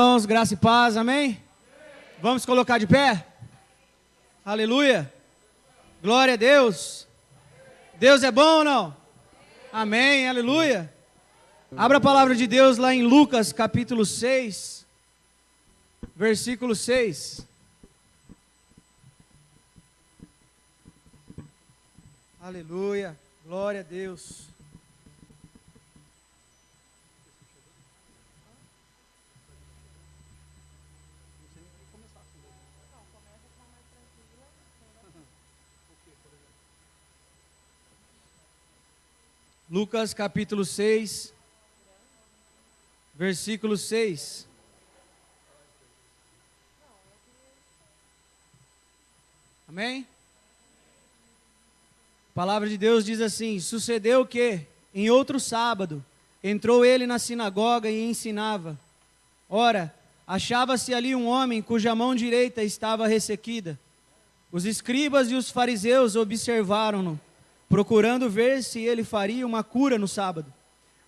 Irmãos, graça e paz, amém? Vamos colocar de pé? Aleluia! Glória a Deus! Deus é bom ou não? Amém, aleluia! Abra a palavra de Deus lá em Lucas capítulo 6, versículo 6. Aleluia, glória a Deus. Lucas capítulo 6, versículo 6. Amém? A palavra de Deus diz assim: sucedeu que, em outro sábado, entrou ele na sinagoga e ensinava. Ora, achava-se ali um homem cuja mão direita estava ressequida. Os escribas e os fariseus observaram-no, procurando ver se ele faria uma cura no sábado,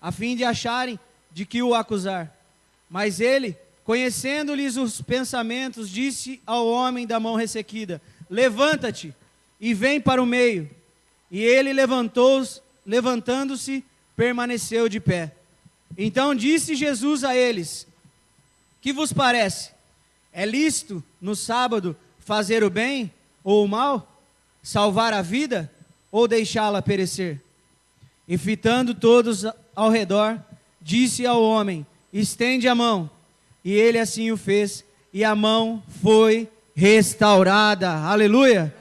a fim de acharem de que o acusar. Mas ele, conhecendo-lhes os pensamentos, disse ao homem da mão ressequida: levanta-te e vem para o meio. E ele levantando-se, permaneceu de pé. Então disse Jesus a eles: que vos parece? É lícito no sábado fazer o bem ou o mal? Salvar a vida ou deixá-la perecer? E fitando todos ao redor, disse ao homem: estende a mão. E ele assim o fez, e a mão foi restaurada. Aleluia!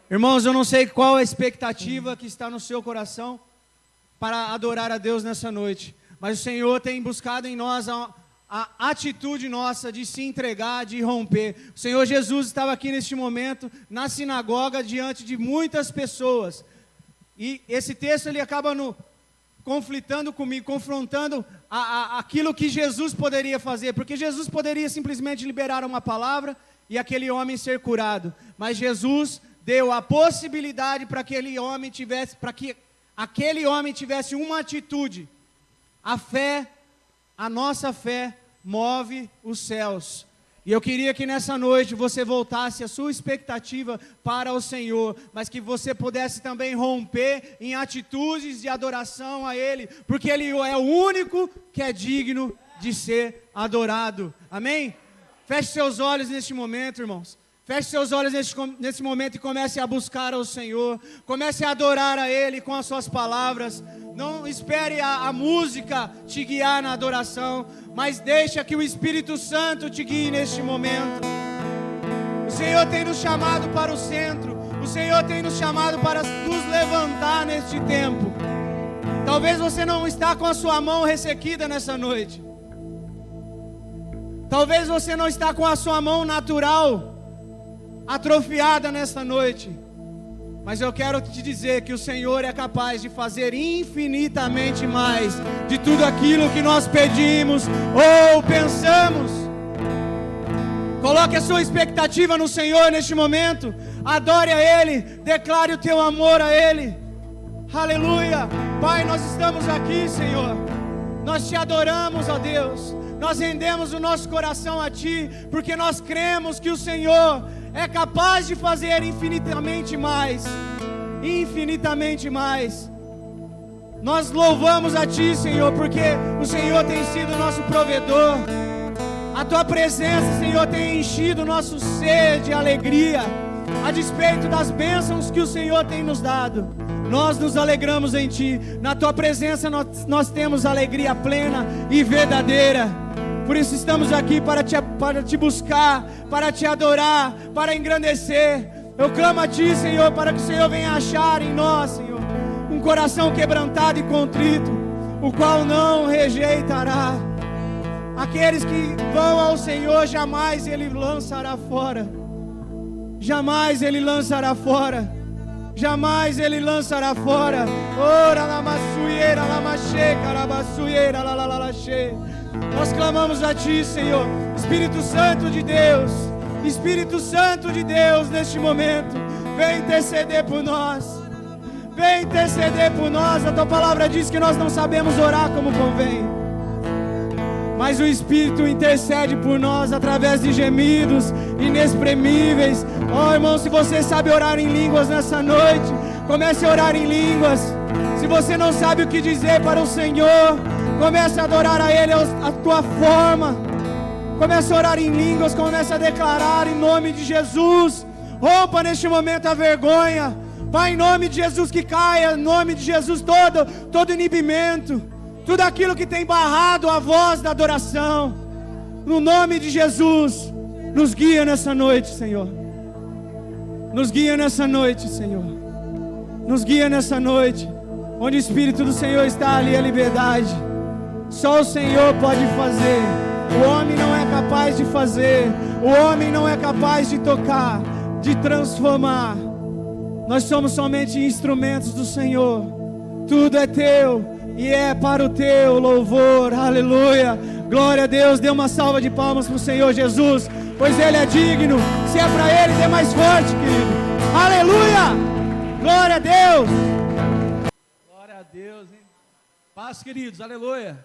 Irmãos, eu não sei qual a expectativa que está no seu coração para adorar a Deus nessa noite, mas o Senhor tem buscado em nós a atitude nossa de se entregar, de romper. O Senhor Jesus estava aqui neste momento, na sinagoga, diante de muitas pessoas. E esse texto ele acaba conflitando comigo, confrontando aquilo que Jesus poderia fazer, porque Jesus poderia simplesmente liberar uma palavra e aquele homem ser curado, mas Jesus deu a possibilidade para que aquele homem tivesse uma atitude. A fé, a nossa fé move os céus. E eu queria que nessa noite você voltasse a sua expectativa para o Senhor, mas que você pudesse também romper em atitudes de adoração a Ele, porque Ele é o único que é digno de ser adorado. Amém? Feche seus olhos neste momento, irmãos. Feche seus olhos nesse momento e comece a buscar ao Senhor. Comece a adorar a Ele com as suas palavras. Não espere a música te guiar na adoração, mas deixa que o Espírito Santo te guie neste momento. O Senhor tem nos chamado para o centro. O Senhor tem nos chamado para nos levantar neste tempo. Talvez você não está com a sua mão ressequida nessa noite. Talvez você não está com a sua mão natural atrofiada nesta noite, mas eu quero te dizer que o Senhor é capaz de fazer infinitamente mais de tudo aquilo que nós pedimos ou pensamos. Coloque a sua expectativa no Senhor neste momento, adore a Ele, declare o teu amor a Ele. Aleluia. Pai, nós estamos aqui, Senhor, nós te adoramos, ó Deus, nós rendemos o nosso coração a Ti, porque nós cremos que o Senhor é capaz de fazer infinitamente mais. Infinitamente mais. Nós louvamos a Ti, Senhor, porque o Senhor tem sido nosso provedor. A Tua presença, Senhor, tem enchido o nosso ser de alegria, a despeito das bênçãos que o Senhor tem nos dado. Nós nos alegramos em Ti. Na Tua presença nós temos alegria plena e verdadeira. Por isso estamos aqui para te buscar, para te adorar, para engrandecer. Eu clamo a Ti, Senhor, para que o Senhor venha achar em nós, Senhor, um coração quebrantado e contrito, o qual não rejeitará. Aqueles que vão ao Senhor, jamais Ele lançará fora. Jamais Ele lançará fora. Jamais Ele lançará fora. Ora la massuieira, la macheca, la bassuieira, la la la la che. Nós clamamos a Ti, Senhor, Espírito Santo de Deus, Espírito Santo de Deus, neste momento, vem interceder por nós, vem interceder por nós. A Tua palavra diz que nós não sabemos orar como convém. mas o Espírito intercede por nós através de gemidos inexprimíveis. Oh, irmão, se você sabe orar em línguas nessa noite, comece a orar em línguas. Se você não sabe o que dizer para o Senhor, comece a adorar a Ele a tua forma. Comece a orar em línguas, comece a declarar em nome de Jesus. Rompa neste momento a vergonha. Pai, em nome de Jesus, que caia, em nome de Jesus, todo inibimento, tudo aquilo que tem barrado a voz da adoração. No nome de Jesus, nos guia nessa noite, Senhor. Nos guia nessa noite, Senhor. Nos guia nessa noite. Onde o Espírito do Senhor está, ali a liberdade. Só o Senhor pode fazer. O homem não é capaz de fazer. O homem não é capaz de tocar, de transformar. Nós somos somente instrumentos do Senhor. Tudo é teu e é para o teu louvor. Aleluia. Glória a Deus. Dê uma salva de palmas para o Senhor Jesus, pois Ele é digno. Se é para Ele, dê mais forte, querido. Aleluia. Glória a Deus. Glória a Deus, hein? Paz, queridos. Aleluia.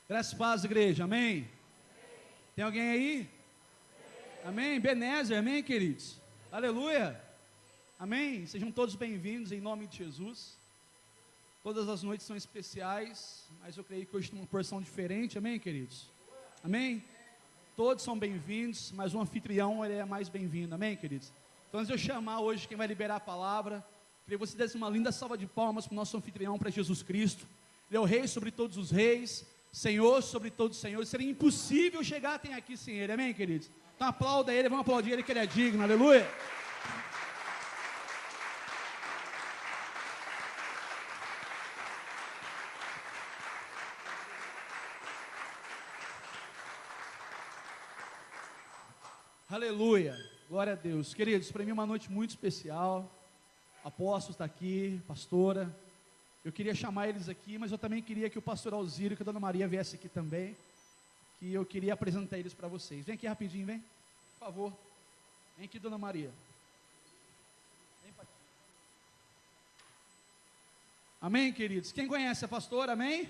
Graças e paz, igreja, amém? Tem alguém aí? Amém? Benézer, amém, queridos? Aleluia, amém? Sejam todos bem-vindos em nome de Jesus. Todas as noites são especiais, mas eu creio que hoje tem uma porção diferente, amém, queridos? Amém? Todos são bem-vindos, mas o anfitrião, ele é mais bem-vindo, amém, queridos? Então, antes de eu chamar hoje quem vai liberar a palavra, queria que você desse uma linda salva de palmas para o nosso anfitrião, para Jesus Cristo. Ele é o rei sobre todos os reis, Senhor sobre todos os senhores. Seria impossível chegar até aqui sem Ele, amém, queridos? Então aplauda Ele, vamos aplaudir Ele que Ele é digno, aleluia. Aleluia, glória a Deus. Queridos, para mim é uma noite muito especial. Apóstolo está aqui, pastora. Eu queria chamar eles aqui, mas eu também queria que o pastor Alzírio, que a dona Maria viesse aqui também, que eu queria apresentar eles para vocês. Vem aqui rapidinho, vem, por favor. Vem aqui, dona Maria. Vem para aqui. Amém, queridos? Quem conhece a pastora, amém?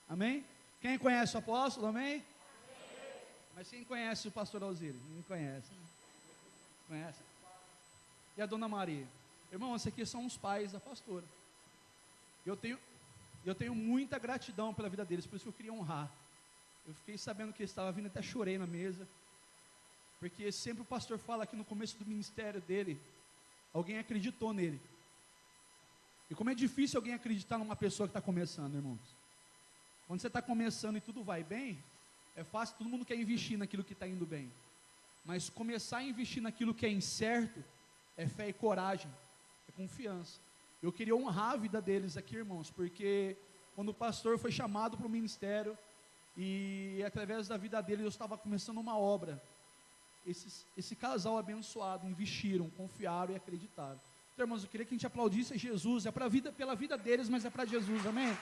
Amém? Quem conhece o apóstolo, amém? Mas quem conhece o pastor Alzírio? Ninguém conhece. Conhece? E a dona Maria? Irmão, esses aqui são os pais da pastora. Eu tenho muita gratidão pela vida deles, por isso que eu queria honrar. Eu fiquei sabendo que eles estavam vindo, até chorei na mesa, porque sempre o pastor fala que no começo do ministério dele, alguém acreditou nele. E como é difícil alguém acreditar numa pessoa que está começando, irmãos. Quando você está começando e tudo vai bem, é fácil, todo mundo quer investir naquilo que está indo bem. Mas começar a investir naquilo que é incerto, é fé e coragem. É confiança. Eu queria honrar a vida deles aqui, irmãos, porque quando o pastor foi chamado para o ministério e através da vida dele eu estava começando uma obra, esse casal abençoado investiram, confiaram e acreditaram. Então, irmãos, eu queria que a gente aplaudisse a Jesus. É pela vida deles, mas é para Jesus, amém?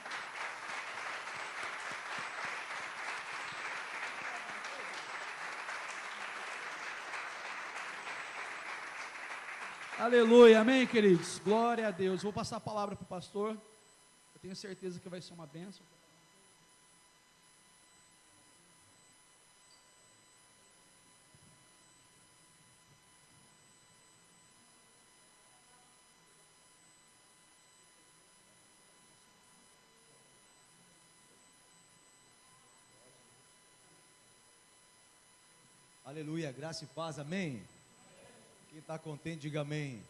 Aleluia, amém, queridos? Glória a Deus. Vou passar a palavra para o pastor. Eu tenho certeza que vai ser uma bênção. Aleluia, graça e paz, amém? Quem está contente, diga amém.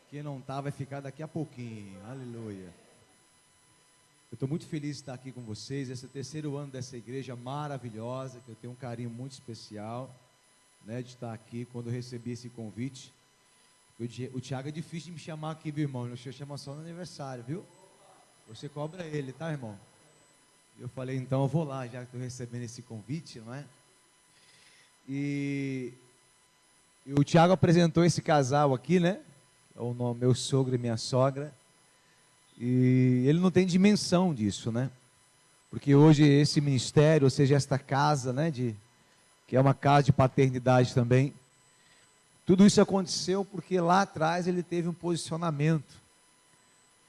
Quem não está, vai ficar daqui a pouquinho, aleluia. Eu estou muito feliz de estar aqui com vocês. Esse é o terceiro ano dessa igreja maravilhosa, que eu tenho um carinho muito especial, né, de estar aqui. Quando eu recebi esse convite, o Tiago é difícil de me chamar aqui, viu, irmão? Eu chamo só no aniversário, viu? Você cobra ele, tá, irmão? Eu falei, então eu vou lá, já que estou recebendo esse convite, não é? E o Tiago apresentou esse casal aqui, né? É o nome, meu sogro e minha sogra. E ele não tem dimensão disso, né? Porque hoje esse ministério, ou seja, esta casa, né, que é uma casa de paternidade também. Tudo isso aconteceu porque lá atrás ele teve um posicionamento.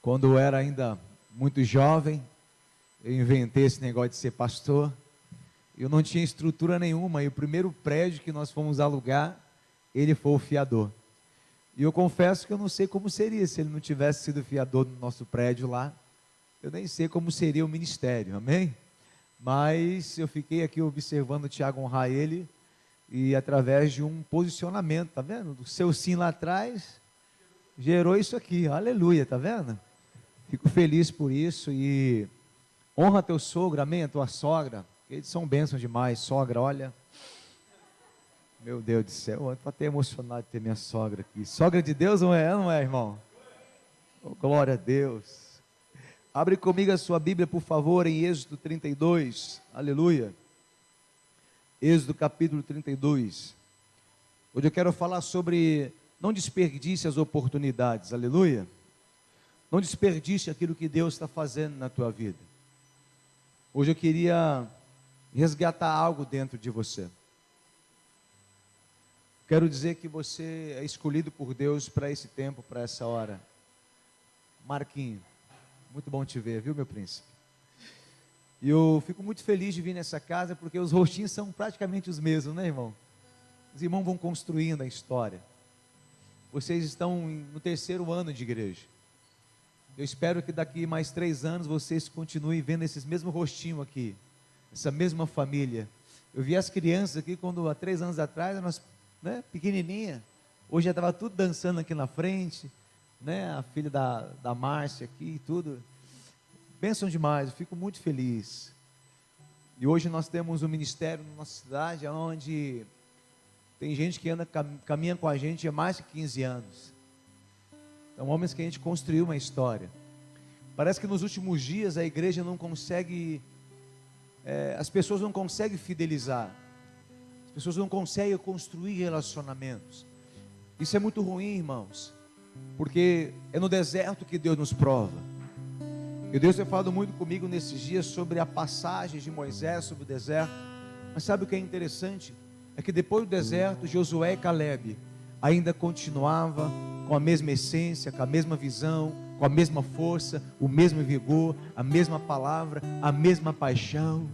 Quando eu era ainda muito jovem, eu inventei esse negócio de ser pastor. Eu não tinha estrutura nenhuma, e o primeiro prédio que nós fomos alugar, ele foi o fiador. E eu confesso que eu não sei como seria se ele não tivesse sido fiador no nosso prédio lá. Eu nem sei como seria o ministério, amém? Mas eu fiquei aqui observando o Tiago honrar ele, e através de um posicionamento, tá vendo? O seu sim lá atrás, gerou isso aqui, aleluia, tá vendo? Fico feliz por isso, e honra teu sogro, amém? A tua sogra, eles são bênçãos demais, sogra, olha... Meu Deus do céu, eu estou até emocionado de ter minha sogra aqui. Sogra de Deus não é, irmão? Oh, glória a Deus. Abre comigo a sua Bíblia, por favor, em Êxodo 32. Aleluia. Êxodo capítulo 32. Hoje eu quero falar sobre não desperdice as oportunidades. Aleluia. Não desperdice aquilo que Deus está fazendo na tua vida. Hoje eu queria resgatar algo dentro de você. Quero dizer que você é escolhido por Deus para esse tempo, para essa hora. Marquinho, muito bom te ver, viu, meu príncipe? E eu fico muito feliz de vir nessa casa, porque os rostinhos são praticamente os mesmos, né, irmão? Os irmãos vão construindo a história. Vocês estão no 3º ano de igreja. Eu espero que daqui mais 3 anos vocês continuem vendo esses mesmos rostinhos aqui, essa mesma família. Eu vi as crianças aqui quando há 3 anos atrás, nós, né, pequenininha, hoje já estava tudo dançando aqui na frente, né, a filha da Márcia aqui e tudo, bênção demais, eu fico muito feliz. E hoje nós temos um ministério na nossa cidade, onde tem gente que caminha com a gente há mais de 15 anos, são homens que a gente construiu uma história. Parece que nos últimos dias a igreja não consegue, as pessoas não conseguem fidelizar, as pessoas não conseguem construir relacionamentos. Isso é muito ruim, irmãos, porque é no deserto que Deus nos prova. E Deus tem falado muito comigo nesses dias sobre a passagem de Moisés sobre o deserto. Mas sabe o que é interessante? É que depois do deserto, Josué e Caleb ainda continuavam com a mesma essência, com a mesma visão, com a mesma força, o mesmo vigor, a mesma palavra, a mesma paixão.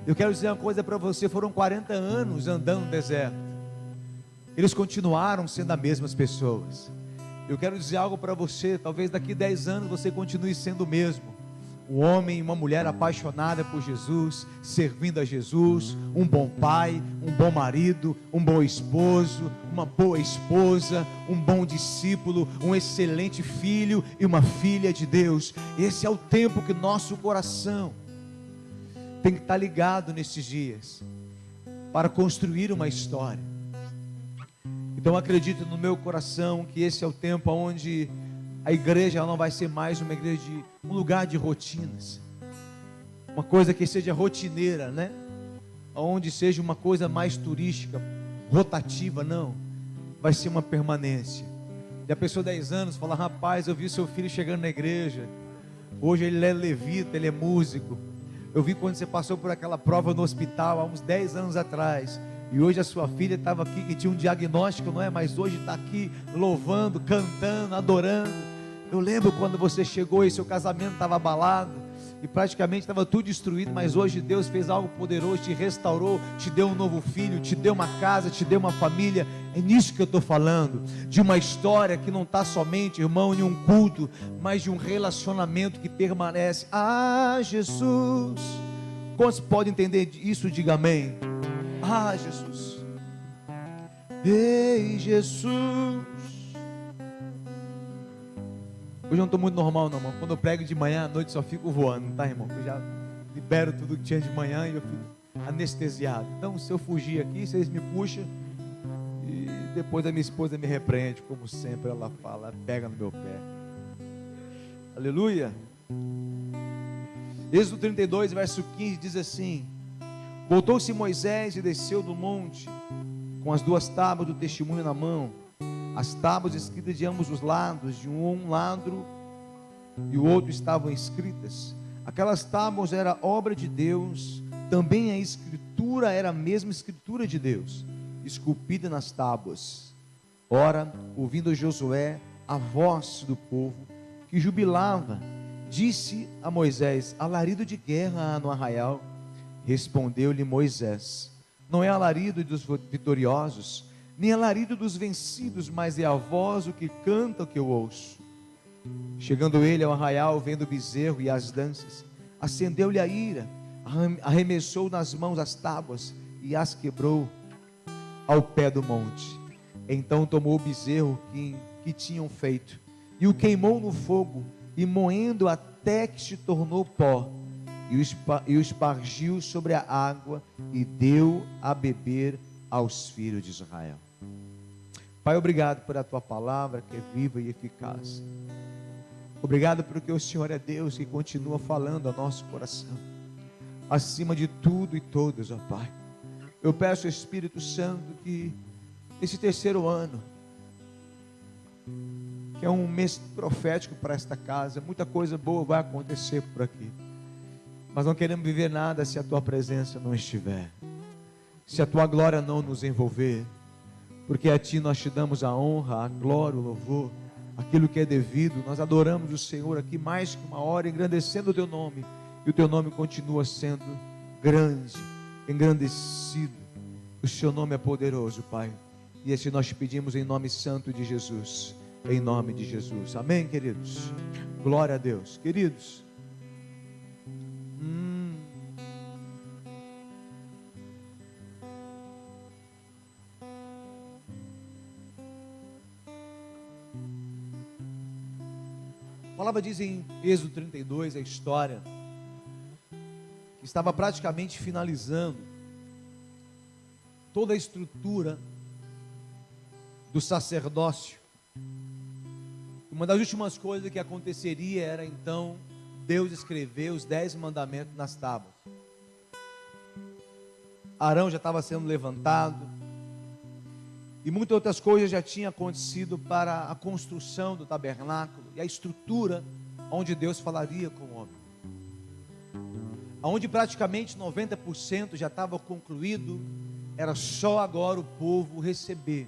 Eu quero dizer uma coisa para você, foram 40 anos andando no deserto, eles continuaram sendo as mesmas pessoas. Eu quero dizer algo para você, talvez daqui 10 anos você continue sendo o mesmo, um homem e uma mulher apaixonada por Jesus, servindo a Jesus, um bom pai, um bom marido, um bom esposo, uma boa esposa, um bom discípulo, um excelente filho e uma filha de Deus. Esse é o tempo que nosso coração tem que estar ligado nesses dias, para construir uma história. Então acredito no meu coração que esse é o tempo onde a igreja não vai ser mais uma igreja um lugar de rotinas, uma coisa que seja rotineira, né? Onde seja uma coisa mais turística, rotativa, não, vai ser uma permanência. E a pessoa 10 anos fala: rapaz, eu vi seu filho chegando na igreja, hoje ele é levita, ele é músico. Eu vi quando você passou por aquela prova no hospital há uns 10 anos atrás, e hoje a sua filha estava aqui e tinha um diagnóstico, não é? Mas hoje está aqui louvando, cantando, adorando. Eu lembro quando você chegou e seu casamento estava abalado e praticamente estava tudo destruído, mas hoje Deus fez algo poderoso, te restaurou, te deu um novo filho, te deu uma casa, te deu uma família. É nisso que eu estou falando, de uma história que não está somente, irmão, em um culto, mas de um relacionamento que permanece. Ah, Jesus, quantos podem entender isso? Diga amém. Ah, Jesus, ei, Jesus. Hoje eu não estou muito normal não, irmão. Quando eu prego de manhã, à noite só fico voando, tá, irmão? Eu já libero tudo que tinha de manhã e eu fico anestesiado. Então, se eu fugir aqui, vocês me puxam e depois a minha esposa me repreende, como sempre ela fala, ela pega no meu pé. Aleluia. Êxodo 32, verso 15 diz assim: voltou-se Moisés e desceu do monte com as 2 tábuas do testemunho na mão, as tábuas escritas de ambos os lados, de um lado e o outro estavam escritas. Aquelas tábuas eram obra de Deus, também a escritura era a mesma escritura de Deus, esculpida nas tábuas. Ora, ouvindo Josué a voz do povo, que jubilava, disse a Moisés: alarido de guerra há no arraial. Respondeu-lhe Moisés: não é alarido dos vitoriosos, nem alarido dos vencidos, mas é a voz do que canta que eu ouço. Chegando ele ao arraial, vendo o bezerro e as danças, acendeu-lhe a ira, arremessou nas mãos as tábuas e as quebrou ao pé do monte. Então tomou o bezerro que tinham feito e o queimou no fogo, e moendo até que se tornou pó, e o espargiu sobre a água e deu a beber aos filhos de Israel. Pai, obrigado por a tua palavra que é viva e eficaz. Obrigado porque o Senhor é Deus que continua falando ao nosso coração, acima de tudo e todos, ó Pai. Eu peço ao Espírito Santo que esse terceiro ano, que é um mês profético para esta casa, muita coisa boa vai acontecer por aqui, mas não queremos viver nada se a tua presença não estiver, se a tua glória não nos envolver, porque a ti nós te damos a honra, a glória, o louvor, aquilo que é devido. Nós adoramos o Senhor aqui mais que uma hora, engrandecendo o teu nome, e o teu nome continua sendo grande, engrandecido. O seu nome é poderoso, Pai, e assim nós te pedimos em nome santo de Jesus, em nome de Jesus, amém, queridos? Glória a Deus, queridos. A palavra diz em Êxodo 32, a história que estava praticamente finalizando toda a estrutura do sacerdócio. Uma das últimas coisas que aconteceria era então Deus escrever os 10 mandamentos nas tábuas. Arão já estava sendo levantado, e muitas outras coisas já tinham acontecido para a construção do tabernáculo e a estrutura onde Deus falaria com o homem. Onde praticamente 90% já estava concluído, era só agora o povo receber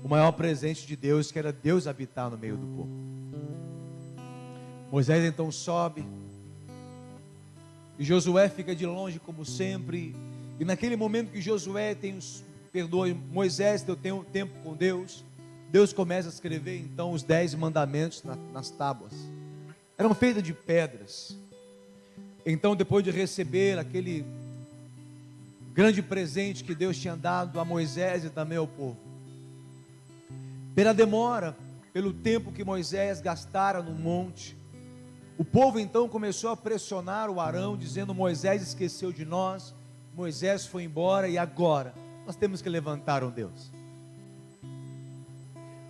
o maior presente de Deus, que era Deus habitar no meio do povo. Moisés então sobe, e Josué fica de longe como sempre, e naquele momento que Josué Moisés tem um tempo com Deus, Deus começa a escrever então os 10 mandamentos nas tábuas. Eram feitas de pedras. Então, depois de receber aquele grande presente que Deus tinha dado a Moisés e também ao povo, pela demora, pelo tempo que Moisés gastara no monte, o povo então começou a pressionar o Arão, dizendo: Moisés esqueceu de nós, Moisés foi embora, e agora nós temos que levantar um Deus,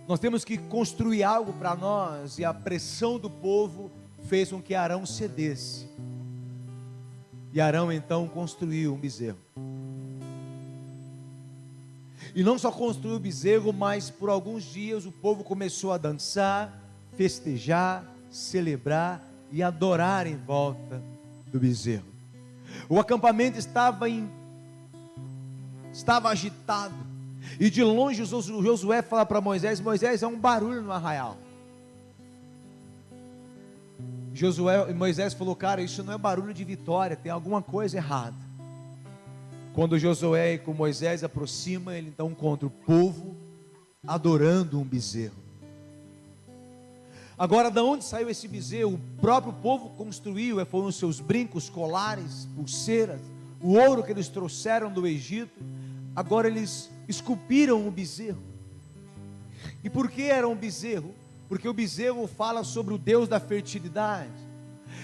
nós temos que construir algo para nós. E a pressão do povo fez com que Arão cedesse, e Arão então construiu um bezerro. E não só construiu o bezerro, mas por alguns dias o povo começou a dançar, festejar, celebrar e adorar em volta do bezerro. O acampamento estava agitado, e de longe Josué fala para Moisés: Moisés, é um barulho no arraial. Moisés falou: cara, isso não é barulho de vitória, tem alguma coisa errada. Quando Josué com Moisés aproxima, ele então encontra o povo adorando um bezerro. Agora, de onde saiu esse bezerro? O próprio povo construiu, foram os seus brincos, colares, pulseiras, o ouro que eles trouxeram do Egito. Agora eles esculpiram o bezerro. E por que era um bezerro? Porque o bezerro fala sobre o Deus da fertilidade.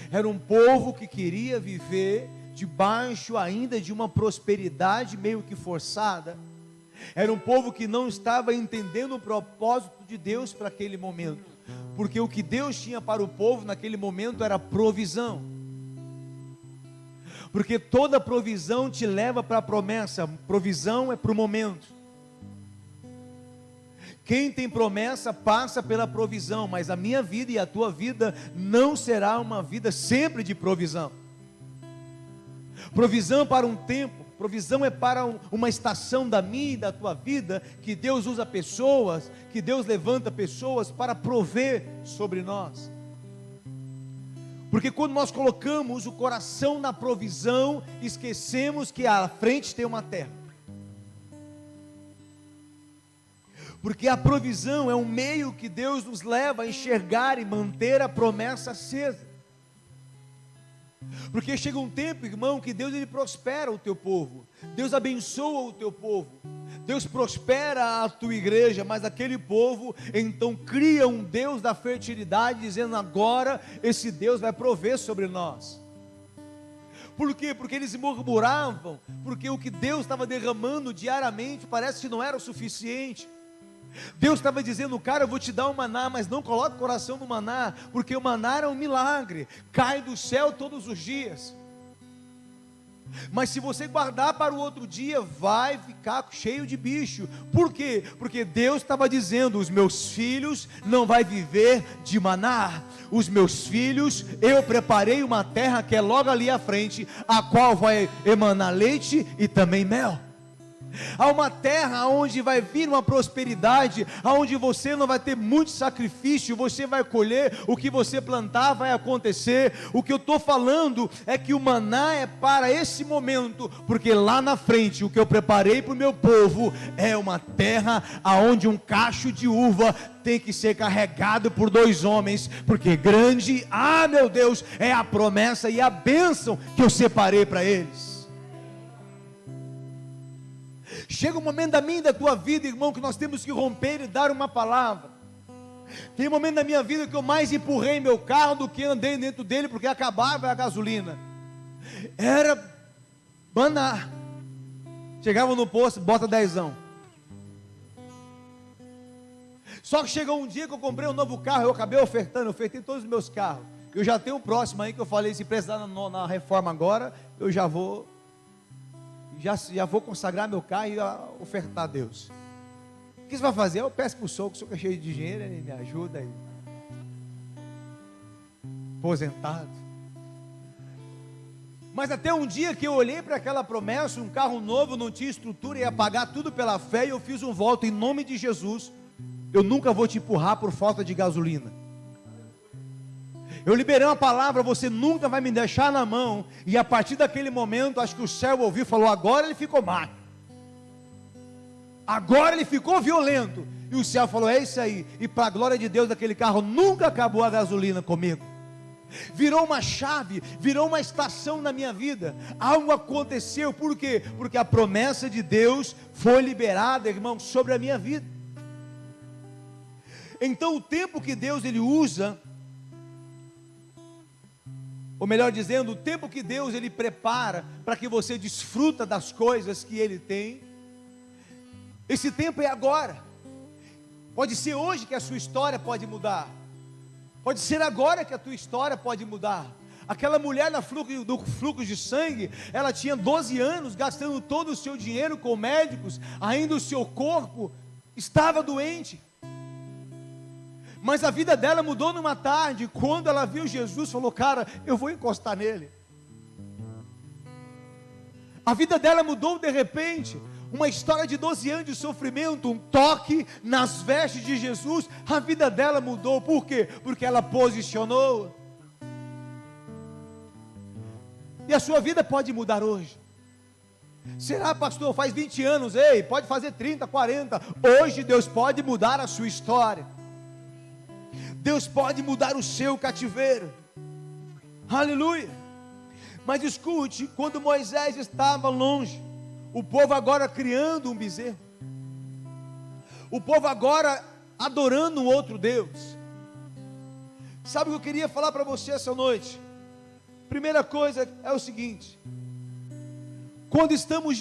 Era um povo que queria viver debaixo ainda de uma prosperidade meio que forçada. Era um povo que não estava entendendo o propósito de Deus para aquele momento, porque o que Deus tinha para o povo naquele momento era provisão. Porque toda provisão te leva para a promessa. Provisão é para o momento. Quem tem promessa passa pela provisão, mas a minha vida e a tua vida não será uma vida sempre de provisão. Provisão para um tempo, provisão é para uma estação da minha e da tua vida, que Deus usa pessoas, que Deus levanta pessoas para prover sobre nós. Porque quando nós colocamos o coração na provisão, esquecemos que à frente tem uma terra. Porque a provisão é um meio que Deus nos leva a enxergar e manter a promessa acesa. Porque chega um tempo, irmão, que Deus ele prospera o teu povo, Deus abençoa o teu povo, Deus prospera a tua igreja, mas aquele povo então cria um Deus da fertilidade, dizendo: agora esse Deus vai prover sobre nós. Por quê? Porque eles murmuravam, porque o que Deus estava derramando diariamente parece que não era o suficiente. Deus estava dizendo: cara, eu vou te dar o maná, mas não coloque o coração no maná, porque o maná é um milagre, cai do céu todos os dias. Mas se você guardar para o outro dia, vai ficar cheio de bicho. Por quê? Porque Deus estava dizendo: os meus filhos não vão viver de maná. Os meus filhos, eu preparei uma terra que é logo ali à frente, a qual vai emanar leite e também mel. Há uma terra onde vai vir uma prosperidade, onde você não vai ter muito sacrifício, você vai colher o que você plantar, vai acontecer. O que eu estou falando é que o maná é para esse momento, porque lá na frente o que eu preparei para o meu povo é uma terra onde um cacho de uva tem que ser carregado por 2 homens, porque grande, meu Deus, é a promessa e a bênção que eu separei para eles. Chega um momento da minha e da tua vida, irmão, que nós temos que romper e dar uma palavra. Tem um momento da minha vida que eu mais empurrei meu carro do que andei dentro dele, porque acabava a gasolina. Era maná. Chegava no posto, bota 10. Só que chegou um dia que eu comprei um novo carro, eu acabei ofertando, eu ofertei todos os meus carros. Eu já tenho o próximo aí que eu falei: se precisar na reforma agora, eu já vou consagrar meu carro e ofertar a Deus. O que você vai fazer? Eu peço para o senhor, que o senhor é cheio de dinheiro, ele me ajuda aí. Aposentado. Mas até um dia que eu olhei para aquela promessa, um carro novo, não tinha estrutura, ia pagar tudo pela fé, e eu fiz um voto em nome de Jesus: eu nunca vou te empurrar por falta de gasolina. Eu liberei uma palavra: você nunca vai me deixar na mão. E a partir daquele momento, acho que o céu ouviu e falou: agora ele ficou má, agora ele ficou violento. E o céu falou: é isso aí. E para a glória de Deus, aquele carro nunca acabou a gasolina comigo. Virou uma chave, virou uma estação na minha vida. Algo aconteceu. Por quê? Porque a promessa de Deus foi liberada, irmão, sobre a minha vida. Então o tempo que Deus ele usa, ou melhor dizendo, o tempo que Deus ele prepara para que você desfruta das coisas que Ele tem, esse tempo é agora. Pode ser hoje que a sua história pode mudar, pode ser agora que a tua história pode mudar. Aquela mulher do fluxo de sangue, ela tinha 12 anos, gastando todo o seu dinheiro com médicos, ainda o seu corpo estava doente. Mas a vida dela mudou numa tarde, quando ela viu Jesus, falou: cara, eu vou encostar nele. A vida dela mudou de repente. Uma história de 12 anos de sofrimento, um toque nas vestes de Jesus, a vida dela mudou. Por quê? Porque ela posicionou. E a sua vida pode mudar hoje. Será, pastor, faz 20 anos, ei, pode fazer 30, 40, hoje Deus pode mudar a sua história. Deus pode mudar o seu cativeiro. Aleluia. Mas escute, quando Moisés estava longe, o povo agora criando um bezerro, o povo agora adorando um outro Deus. Sabe o que eu queria falar para você essa noite? Primeira coisa é o seguinte: quando estamos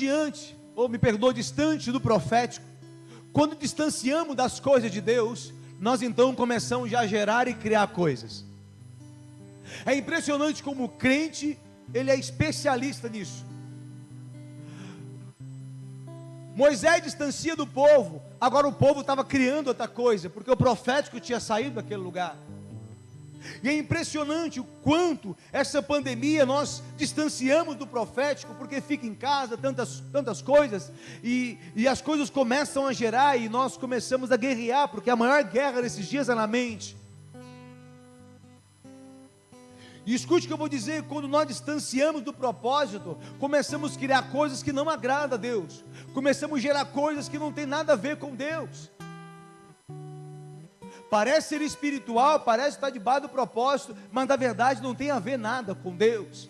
distante do profético, quando distanciamos das coisas de Deus, nós então começamos já a gerar e criar coisas. É impressionante como o crente, ele é especialista nisso. Moisés distancia do povo, agora o povo estava criando outra coisa, porque o profético tinha saído daquele lugar. E é impressionante o quanto essa pandemia nós distanciamos do profético, porque fica em casa, tantas coisas, e as coisas começam a gerar, e nós começamos a guerrear, porque a maior guerra nesses dias é na mente. E escute o que eu vou dizer: quando nós distanciamos do propósito, começamos a criar coisas que não agradam a Deus, começamos a gerar coisas que não tem nada a ver com Deus. Parece ser espiritual, parece estar debaixo do propósito, mas na verdade não tem a ver nada com Deus.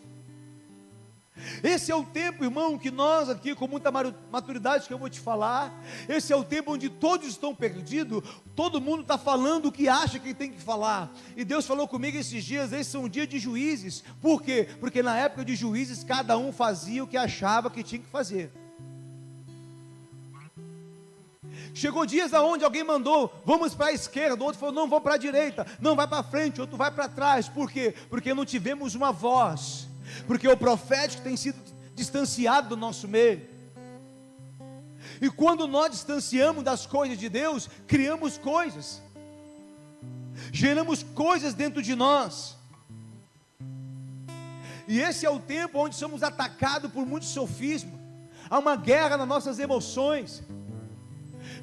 Esse é o tempo, irmão, que nós aqui, com muita maturidade que eu vou te falar, esse é o tempo onde todos estão perdidos, todo mundo está falando o que acha que tem que falar. E Deus falou comigo esses dias: esse é um dia de juízes. Por quê? Porque na época de juízes, cada um fazia o que achava que tinha que fazer. Chegou dias aonde alguém mandou: vamos para a esquerda, o outro falou: não, vou para a direita, não, vai para frente, outro vai para trás. Por quê? Porque não tivemos uma voz, porque o profético tem sido distanciado do nosso meio. E quando nós distanciamos das coisas de Deus, criamos coisas, geramos coisas dentro de nós. E esse é o tempo onde somos atacados por muito sofisma. Há uma guerra nas nossas emoções.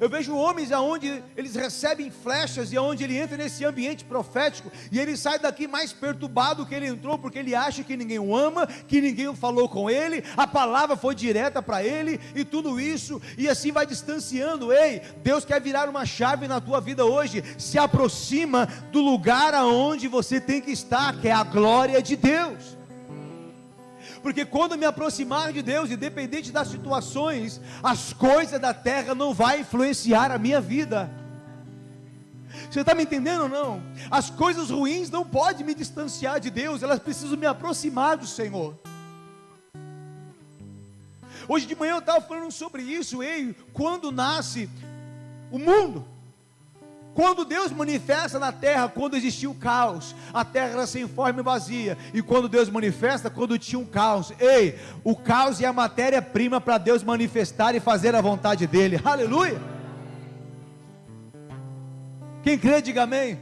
Eu vejo homens aonde eles recebem flechas, e aonde ele entra nesse ambiente profético, e ele sai daqui mais perturbado que ele entrou, porque ele acha que ninguém o ama, que ninguém falou com ele, a palavra foi direta para ele, e tudo isso, e assim vai distanciando. Ei, Deus quer virar uma chave na tua vida hoje. Se aproxima do lugar aonde você tem que estar, que é a glória de Deus. Porque quando me aproximar de Deus, independente das situações, as coisas da terra não vão influenciar a minha vida. Você está me entendendo ou não? As coisas ruins não podem me distanciar de Deus, elas precisam me aproximar do Senhor. Hoje de manhã eu estava falando sobre isso. Ei, quando nasce o mundo, quando Deus manifesta na terra, quando existia o caos, a terra era sem forma e vazia. E quando Deus manifesta, quando tinha um caos. Ei, o caos é a matéria-prima para Deus manifestar e fazer a vontade dEle. Aleluia! Quem crê, diga amém.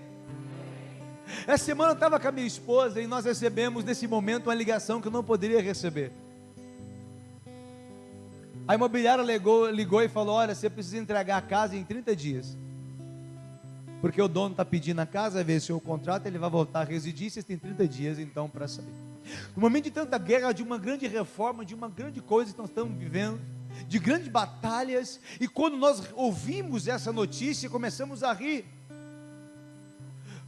Essa semana eu estava com a minha esposa, e nós recebemos nesse momento uma ligação que eu não poderia receber. A imobiliária ligou e falou: olha, você precisa entregar a casa em 30 dias. Porque o dono está pedindo a casa, venceu o contrato, ele vai voltar a residir, vocês têm 30 dias então para saber. No momento de tanta guerra, de uma grande reforma, de uma grande coisa que nós estamos vivendo, de grandes batalhas, e quando nós ouvimos essa notícia, começamos a rir,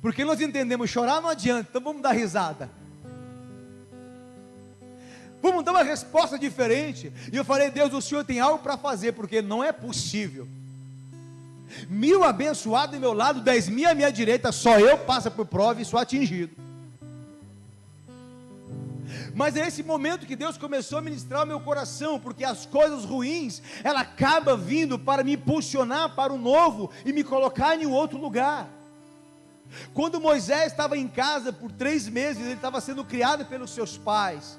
porque nós entendemos: chorar não adianta, então vamos dar risada, vamos dar uma resposta diferente. E eu falei: Deus, o Senhor tem algo para fazer, porque não é possível 1000 abençoados do meu lado, 10.000 à minha direita, só eu passo por prova e sou atingido. Mas é esse momento que Deus começou a ministrar o meu coração, porque as coisas ruins, ela acaba vindo para me impulsionar para o novo e me colocar em outro lugar. Quando Moisés estava em casa por 3 meses, ele estava sendo criado pelos seus pais.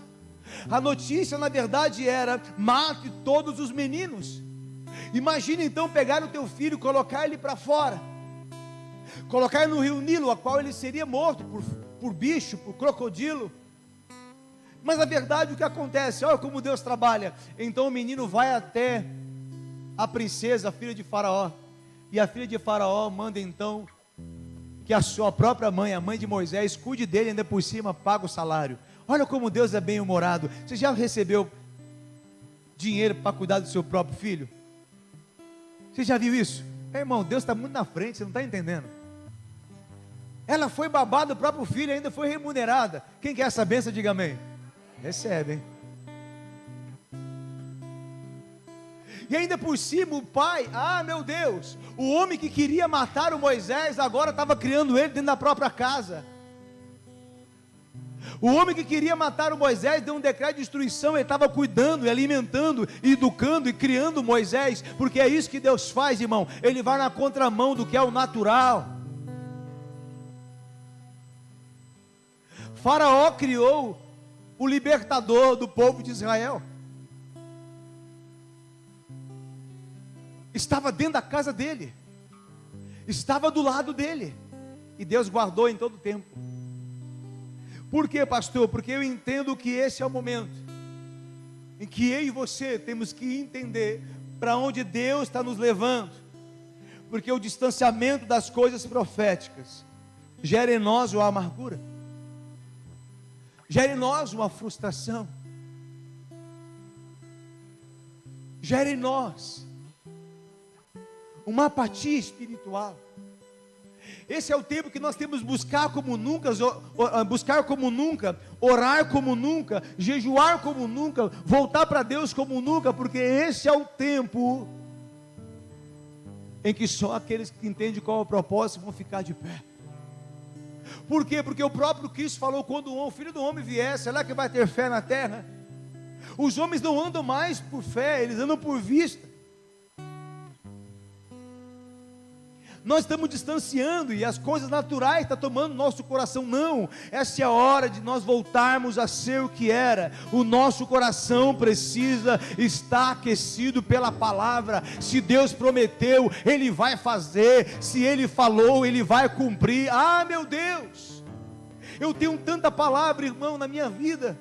A notícia na verdade era: mate todos os meninos. Imagina então pegar o teu filho, colocar ele para fora, colocar ele no rio Nilo, a qual ele seria morto por bicho, por crocodilo. Mas na verdade o que acontece? Olha como Deus trabalha. Então o menino vai até a princesa, a filha de Faraó, e a filha de Faraó manda então que a sua própria mãe, a mãe de Moisés, cuide dele, ainda por cima paga o salário. Olha como Deus é bem-humorado. Você já recebeu dinheiro para cuidar do seu próprio filho? Você já viu isso? Irmão, Deus está muito na frente, você não está entendendo. Ela foi babada do próprio filho, ainda foi remunerada. Quem quer essa bênção, diga amém. Recebe, hein? E ainda por cima o pai, meu Deus, o homem que queria matar o Moisés, agora estava criando ele dentro da própria casa. O homem que queria matar o Moisés deu um decreto de destruição. Ele estava cuidando, e alimentando, e educando e criando Moisés, porque é isso que Deus faz, irmão. Ele vai na contramão do que é o natural. Faraó criou o libertador do povo de Israel. Estava dentro da casa dele, estava do lado dele, e Deus guardou em todo o tempo. Por quê, pastor? Porque eu entendo que esse é o momento em que eu e você temos que entender para onde Deus está nos levando, porque o distanciamento das coisas proféticas gera em nós uma amargura, gera em nós uma frustração, gera em nós uma apatia espiritual. Esse é o tempo que nós temos que buscar como nunca, orar como nunca, jejuar como nunca, voltar para Deus como nunca, porque esse é o tempo em que só aqueles que entendem qual é o propósito vão ficar de pé. Por quê? Porque o próprio Cristo falou: quando o Filho do Homem vier, será que vai ter fé na terra? Os homens não andam mais por fé, eles andam por vista. Nós estamos distanciando e as coisas naturais estão tomando nosso coração. Não, essa é a hora de nós voltarmos a ser o que era. O nosso coração precisa estar aquecido pela palavra. Se Deus prometeu, Ele vai fazer. Se Ele falou, Ele vai cumprir. Ah, meu Deus, eu tenho tanta palavra, irmão, na minha vida.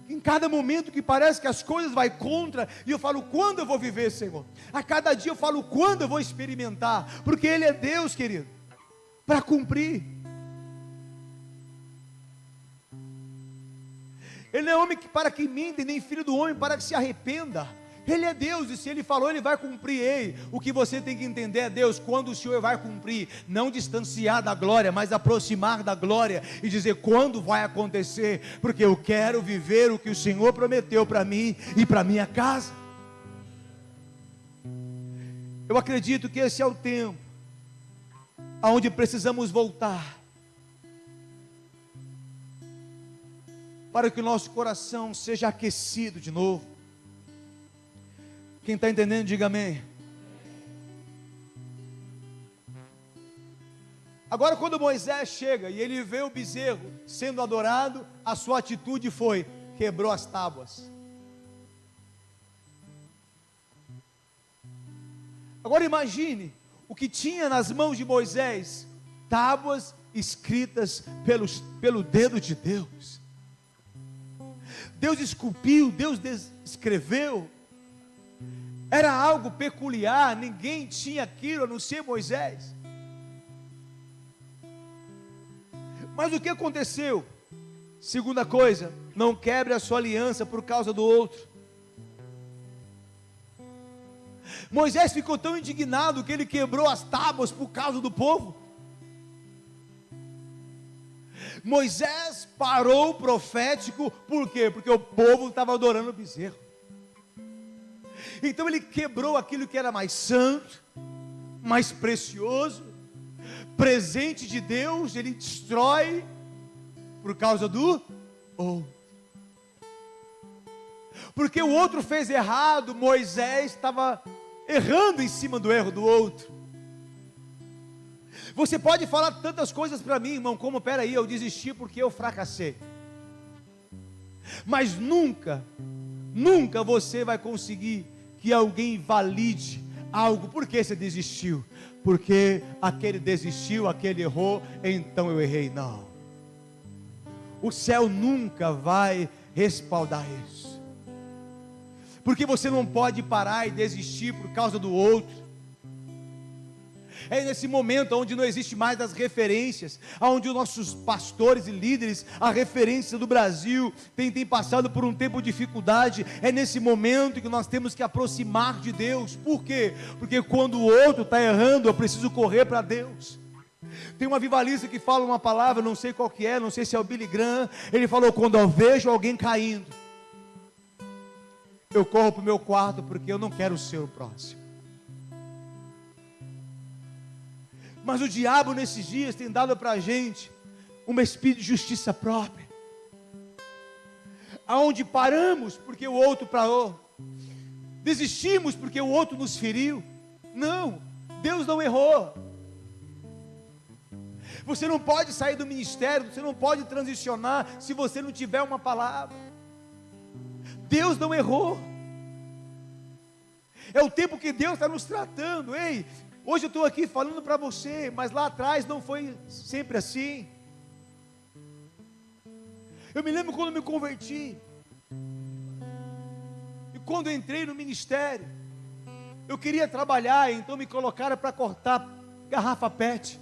Em cada momento que parece que as coisas vão contra, e eu falo: quando eu vou viver, Senhor? A cada dia eu falo: quando eu vou experimentar? Porque Ele é Deus, querido, para cumprir. Ele não é homem para que minta, nem filho do homem para que se arrependa. Ele é Deus, e se Ele falou, Ele vai cumprir. Ei, o que você tem que entender é, Deus, quando o Senhor vai cumprir, não distanciar da glória, mas aproximar da glória, e dizer quando vai acontecer, porque eu quero viver o que o Senhor prometeu para mim e para minha casa. Eu acredito que esse é o tempo aonde precisamos voltar, para que o nosso coração seja aquecido de novo. Quem está entendendo, diga amém. Agora, quando Moisés chega e ele vê o bezerro sendo adorado, a sua atitude foi: quebrou as tábuas. Agora imagine o que tinha nas mãos de Moisés: tábuas escritas pelo dedo de Deus. Deus esculpiu, Deus escreveu. Era algo peculiar, ninguém tinha aquilo a não ser Moisés. Mas o que aconteceu? Segunda coisa: não quebre a sua aliança por causa do outro. Moisés ficou tão indignado que ele quebrou as tábuas por causa do povo. Moisés parou o profético, por quê? Porque o povo estava adorando o bezerro. Então ele quebrou aquilo que era mais santo, mais precioso, presente de Deus. Ele destrói por causa do outro. Porque o outro fez errado, Moisés estava errando em cima do erro do outro. Você pode falar tantas coisas para mim, irmão, como: peraí, eu desisti porque eu fracassei. Mas nunca você vai conseguir que alguém valide algo. Por que você desistiu? Porque aquele desistiu, aquele errou, então eu errei. Não, o céu nunca vai respaldar isso, porque você não pode parar e desistir por causa do outro. É nesse momento onde não existe mais as referências, onde os nossos pastores e líderes, a referência do Brasil, tem passado por um tempo de dificuldade. É nesse momento que nós temos que aproximar de Deus. Por quê? Porque quando o outro está errando, eu preciso correr para Deus. Tem um avivalista que fala uma palavra, não sei qual que é, não sei se é o Billy Graham. Ele falou: quando eu vejo alguém caindo, eu corro para o meu quarto, porque eu não quero ser o próximo. Mas o diabo nesses dias tem dado para a gente um espírito de justiça própria, aonde paramos porque o outro parou, desistimos porque o outro nos feriu. Não, Deus não errou. Você não pode sair do ministério, você não pode transicionar se você não tiver uma palavra. Deus não errou. É o tempo que Deus está nos tratando. Ei, hoje eu estou aqui falando para você, mas lá atrás não foi sempre assim. Eu me lembro quando eu me converti. E quando eu entrei no ministério, eu queria trabalhar, então me colocaram para cortar garrafa PET.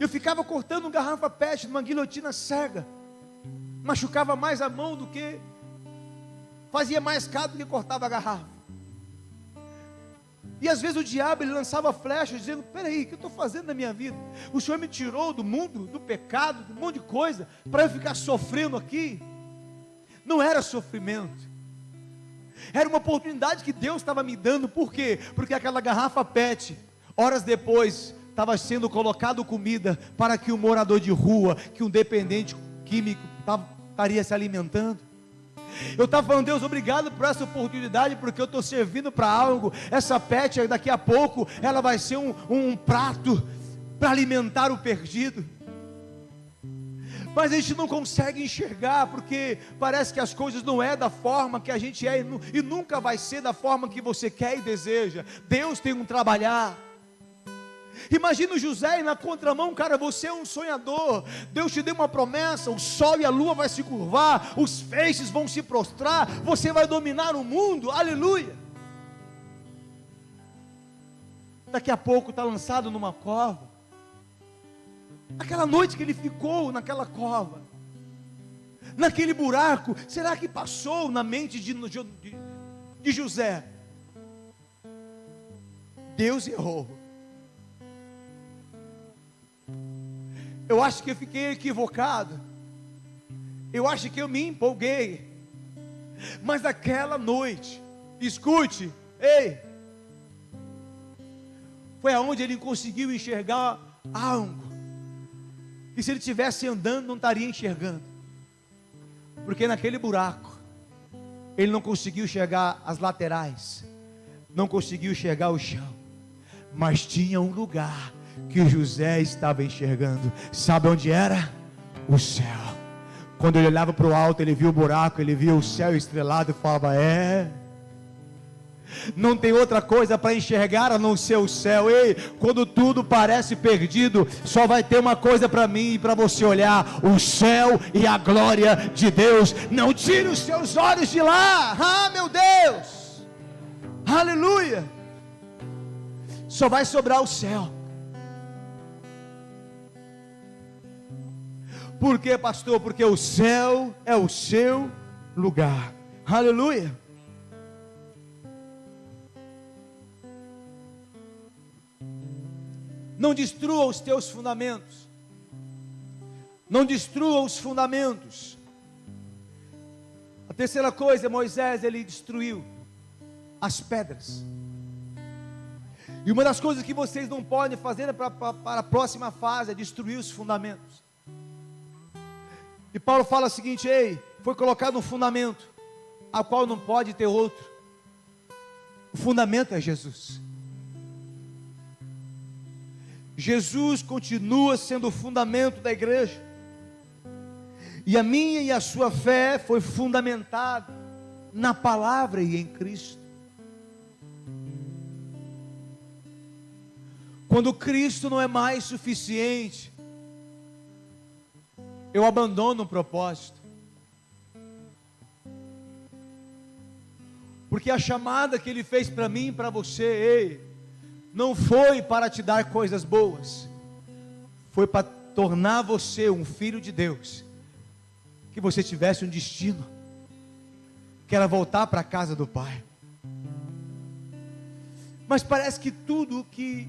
Eu ficava cortando garrafa PET numa guilhotina cega. Machucava mais a mão do que... fazia mais caro do que cortava a garrafa. E às vezes o diabo, ele lançava flechas, dizendo: peraí, o que eu estou fazendo na minha vida? O Senhor me tirou do mundo, do pecado, de um monte de coisa, para eu ficar sofrendo aqui. Não era sofrimento, era uma oportunidade que Deus estava me dando. Por quê? Porque aquela garrafa PET, horas depois, estava sendo colocado comida para que um morador de rua, que um dependente químico estaria se alimentando. Eu estava falando: Deus, obrigado por essa oportunidade, porque eu estou servindo para algo. Essa PET, daqui a pouco, ela vai ser um prato para alimentar o perdido. Mas a gente não consegue enxergar, porque parece que as coisas não é da forma que a gente é, e nunca vai ser da forma que você quer e deseja. Deus tem um trabalhar. Imagina o José e na contramão: cara, você é um sonhador, Deus te deu uma promessa, o sol e a lua vai se curvar, os feixes vão se prostrar, você vai dominar o mundo, aleluia. Daqui a pouco está lançado numa cova. Aquela noite que ele ficou naquela cova, naquele buraco, será que passou na mente de José? Deus errou. Eu acho que eu fiquei equivocado, eu acho que eu me empolguei, mas aquela noite, escute, ei, foi aonde ele conseguiu enxergar algo, que se ele estivesse andando não estaria enxergando, porque naquele buraco, ele não conseguiu enxergar as laterais, não conseguiu enxergar o chão, mas tinha um lugar que José estava enxergando. Sabe onde era? O céu. Quando ele olhava para o alto, ele via o buraco, ele via o céu estrelado e falava: não tem outra coisa para enxergar a não ser o céu. Ei, quando tudo parece perdido, só vai ter uma coisa para mim e para você olhar: o céu e a glória de Deus. Não tire os seus olhos de lá. Ah, meu Deus, aleluia. Só vai sobrar o céu. Por quê, pastor? Porque o céu é o seu lugar. Aleluia. Não destrua os teus fundamentos. Não destrua os fundamentos. A terceira coisa, Moisés, ele destruiu as pedras. E uma das coisas que vocês não podem fazer para a próxima fase é destruir os fundamentos. E Paulo fala o seguinte: ei, foi colocado um fundamento, ao qual não pode ter outro. O fundamento é Jesus. Jesus continua sendo o fundamento da igreja. E a minha e a sua fé foi fundamentada na palavra e em Cristo. Quando Cristo não é mais suficiente, eu abandono o propósito. Porque a chamada que Ele fez para mim e para você, ei, não foi para te dar coisas boas, foi para tornar você um filho de Deus, que você tivesse um destino, que era voltar para a casa do Pai. Mas parece que tudo o que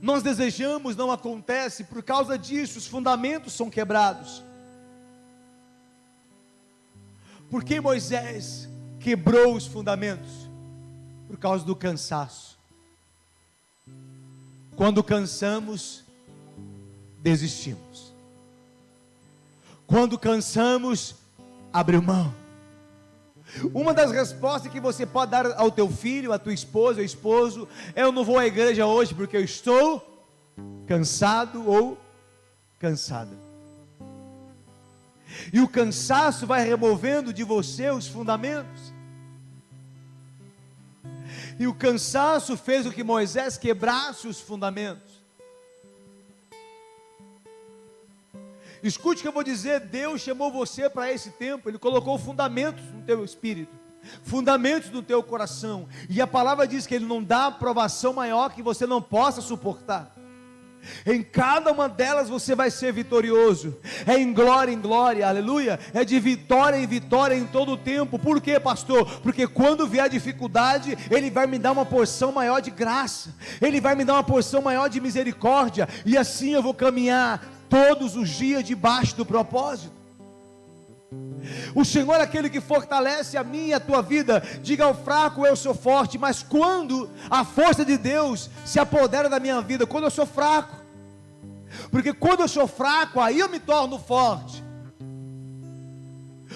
nós desejamos não acontece. Por causa disso, os fundamentos são quebrados. Por que Moisés quebrou os fundamentos? Por causa do cansaço. Quando cansamos, desistimos. Quando cansamos, abre mão. Uma das respostas que você pode dar ao teu filho, à tua esposa, ao esposo: eu não vou à igreja hoje porque eu estou cansado ou cansada. E o cansaço vai removendo de você os fundamentos. E o cansaço fez com que Moisés quebrasse os fundamentos. Escute o que eu vou dizer. Deus chamou você para esse tempo. Ele colocou fundamentos no teu espírito, fundamentos no teu coração, e a palavra diz que Ele não dá provação maior que você não possa suportar. Em cada uma delas você vai ser vitorioso. É em glória, aleluia. É de vitória em vitória em todo o tempo. Por quê, pastor? Porque quando vier a dificuldade, Ele vai me dar uma porção maior de graça, Ele vai me dar uma porção maior de misericórdia, e assim eu vou caminhar todos os dias debaixo do propósito. O Senhor é aquele que fortalece a minha e a tua vida. Diga ao fraco: eu sou forte. Mas quando a força de Deus se apodera da minha vida? Quando eu sou fraco. Porque quando eu sou fraco, aí eu me torno forte.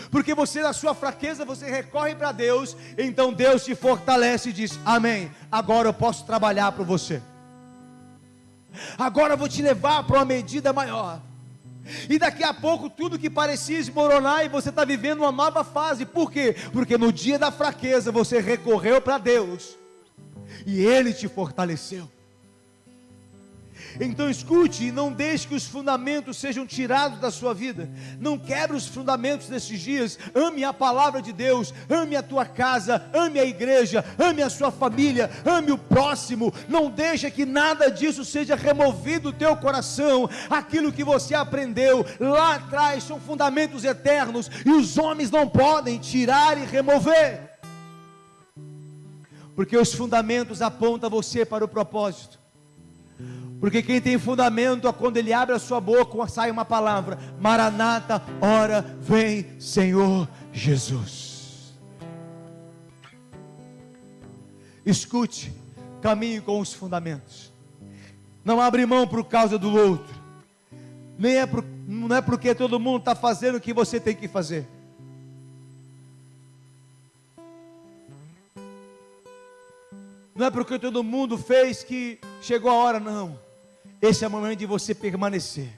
Porque você, na sua fraqueza, você recorre para Deus. Então Deus te fortalece e diz: amém, agora eu posso trabalhar para você. Agora eu vou te levar para uma medida maior. E daqui a pouco tudo que parecia desmoronar, e você está vivendo uma nova fase. Por quê? Porque no dia da fraqueza você recorreu para Deus, e Ele te fortaleceu. Então escute, não deixe que os fundamentos sejam tirados da sua vida. Não quebre os fundamentos desses dias. Ame a palavra de Deus, ame a tua casa, ame a igreja, ame a sua família, ame o próximo. Não deixe que nada disso seja removido do teu coração. Aquilo que você aprendeu lá atrás são fundamentos eternos, e os homens não podem tirar e remover, porque os fundamentos apontam você para o propósito. Porque quem tem fundamento, quando ele abre a sua boca, sai uma palavra: Maranata, ora vem Senhor Jesus. Escute, caminhe com os fundamentos. Não abre mão por causa do outro. Não é porque todo mundo está fazendo o que você tem que fazer. Não é porque todo mundo fez que chegou a hora, não. Esse é o momento de você permanecer,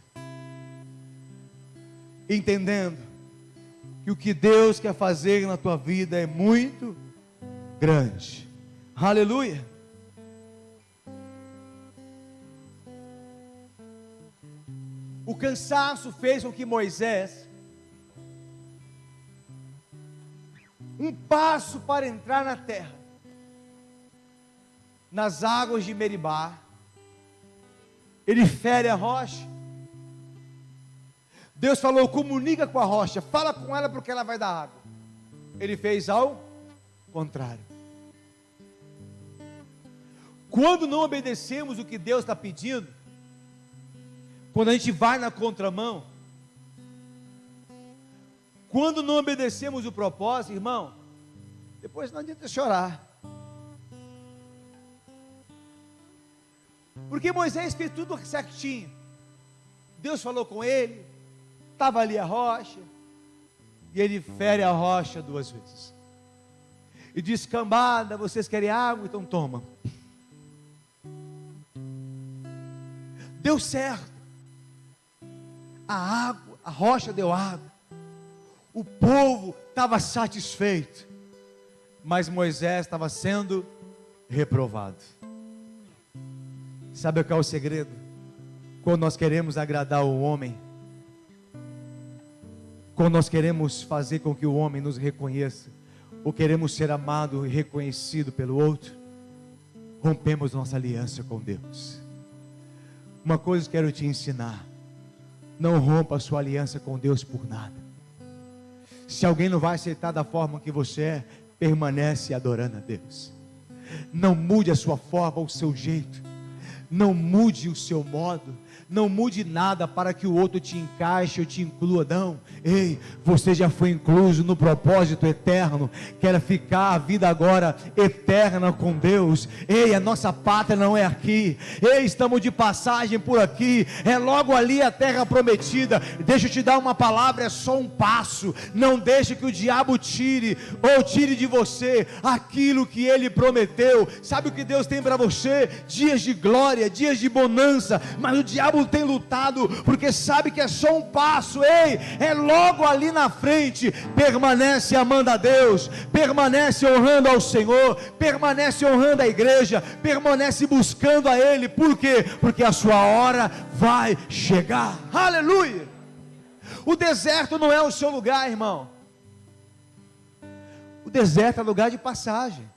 entendendo que o que Deus quer fazer na tua vida é muito grande. Aleluia. O cansaço fez com que Moisés, um passo para entrar na terra, nas águas de Meribá, ele fere a rocha. Deus falou: comunica com a rocha, fala com ela porque ela vai dar água. Ele fez ao contrário. Quando não obedecemos o que Deus está pedindo, quando a gente vai na contramão, quando não obedecemos o propósito, irmão, depois não adianta chorar. Porque Moisés fez tudo certinho. Deus falou com ele, estava ali a rocha, e ele fere a rocha 2 vezes. E diz: cambada, vocês querem água? Então toma. Deu certo. A água, a rocha deu água. O povo estava satisfeito. Mas Moisés estava sendo reprovado. Sabe qual é o segredo? Quando nós queremos agradar o homem, quando nós queremos fazer com que o homem nos reconheça, ou queremos ser amado e reconhecido pelo outro, rompemos nossa aliança com Deus. Uma coisa que quero te ensinar: não rompa a sua aliança com Deus por nada. Se alguém não vai aceitar da forma que você é, permanece adorando a Deus. Não mude a sua forma, o seu jeito. Não mude o seu modo, não mude nada para que o outro te encaixe ou te inclua, não. Ei, você já foi incluso no propósito eterno, quer ficar a vida agora eterna com Deus. Ei, a nossa pátria não é aqui, ei, estamos de passagem por aqui, é logo ali a terra prometida. Deixa eu te dar uma palavra, é só um passo. Não deixe que o diabo tire de você aquilo que ele prometeu. Sabe o que Deus tem para você? Dias de glória, dias de bonança, mas o diabo tem lutado, porque sabe que é só um passo. Ei, é logo ali na frente. Permanece amando a Deus, permanece honrando ao Senhor, permanece honrando a igreja, permanece buscando a Ele. Por quê? Porque a sua hora vai chegar. Aleluia. O deserto não é o seu lugar, irmão. O deserto é lugar de passagem.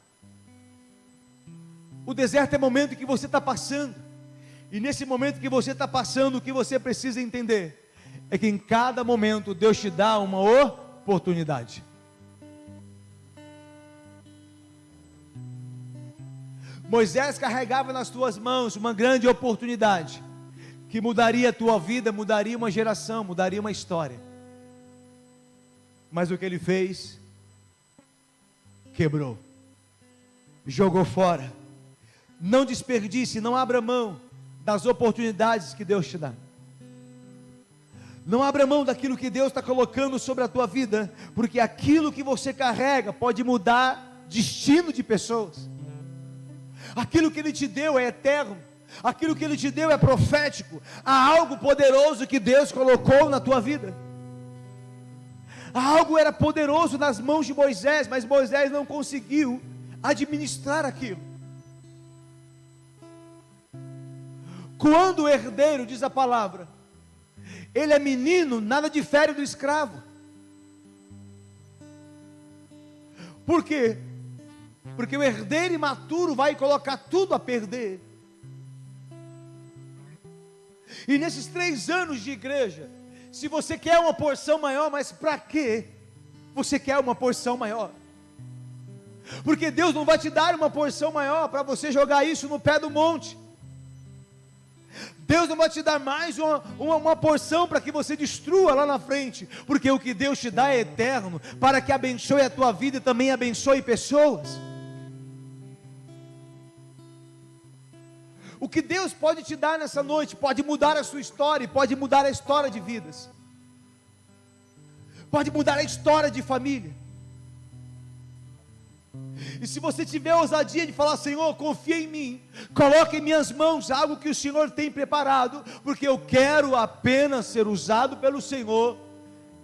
O deserto é momento que você está passando. E nesse momento que você está passando, o que você precisa entender é que em cada momento Deus te dá uma oportunidade. Moisés carregava nas tuas mãos uma grande oportunidade, que mudaria a tua vida, mudaria uma geração, mudaria uma história. Mas o que ele fez? Quebrou, jogou fora. Não desperdice, não abra mão das oportunidades que Deus te dá. Não abra mão daquilo que Deus está colocando sobre a tua vida, porque aquilo que você carrega pode mudar destino de pessoas. Aquilo que Ele te deu é eterno, aquilo que Ele te deu é profético. Há algo poderoso que Deus colocou na tua vida. Algo era poderoso nas mãos de Moisés, mas Moisés não conseguiu administrar aquilo. Quando o herdeiro, diz a palavra, ele é menino, nada difere do escravo. Por quê? Porque o herdeiro imaturo vai colocar tudo a perder. E nesses 3 anos de igreja, se você quer uma porção maior, mas para quê você quer uma porção maior? Porque Deus não vai te dar uma porção maior para você jogar isso no pé do monte. Deus não vai te dar mais uma porção para que você destrua lá na frente, porque o que Deus te dá é eterno, para que abençoe a tua vida e também abençoe pessoas. O que Deus pode te dar nessa noite, pode mudar a sua história, pode mudar a história de vidas, pode mudar a história de família. E se você tiver ousadia de falar: Senhor, confia em mim, coloque em minhas mãos algo que o Senhor tem preparado, porque eu quero apenas ser usado pelo Senhor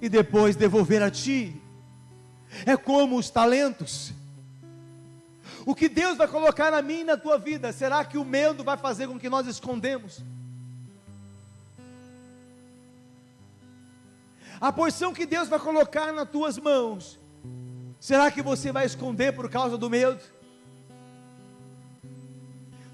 e depois devolver a Ti. É como os talentos. O que Deus vai colocar na minha e na tua vida, será que o medo vai fazer com que nós escondemos? A porção que Deus vai colocar nas tuas mãos, será que você vai esconder por causa do medo?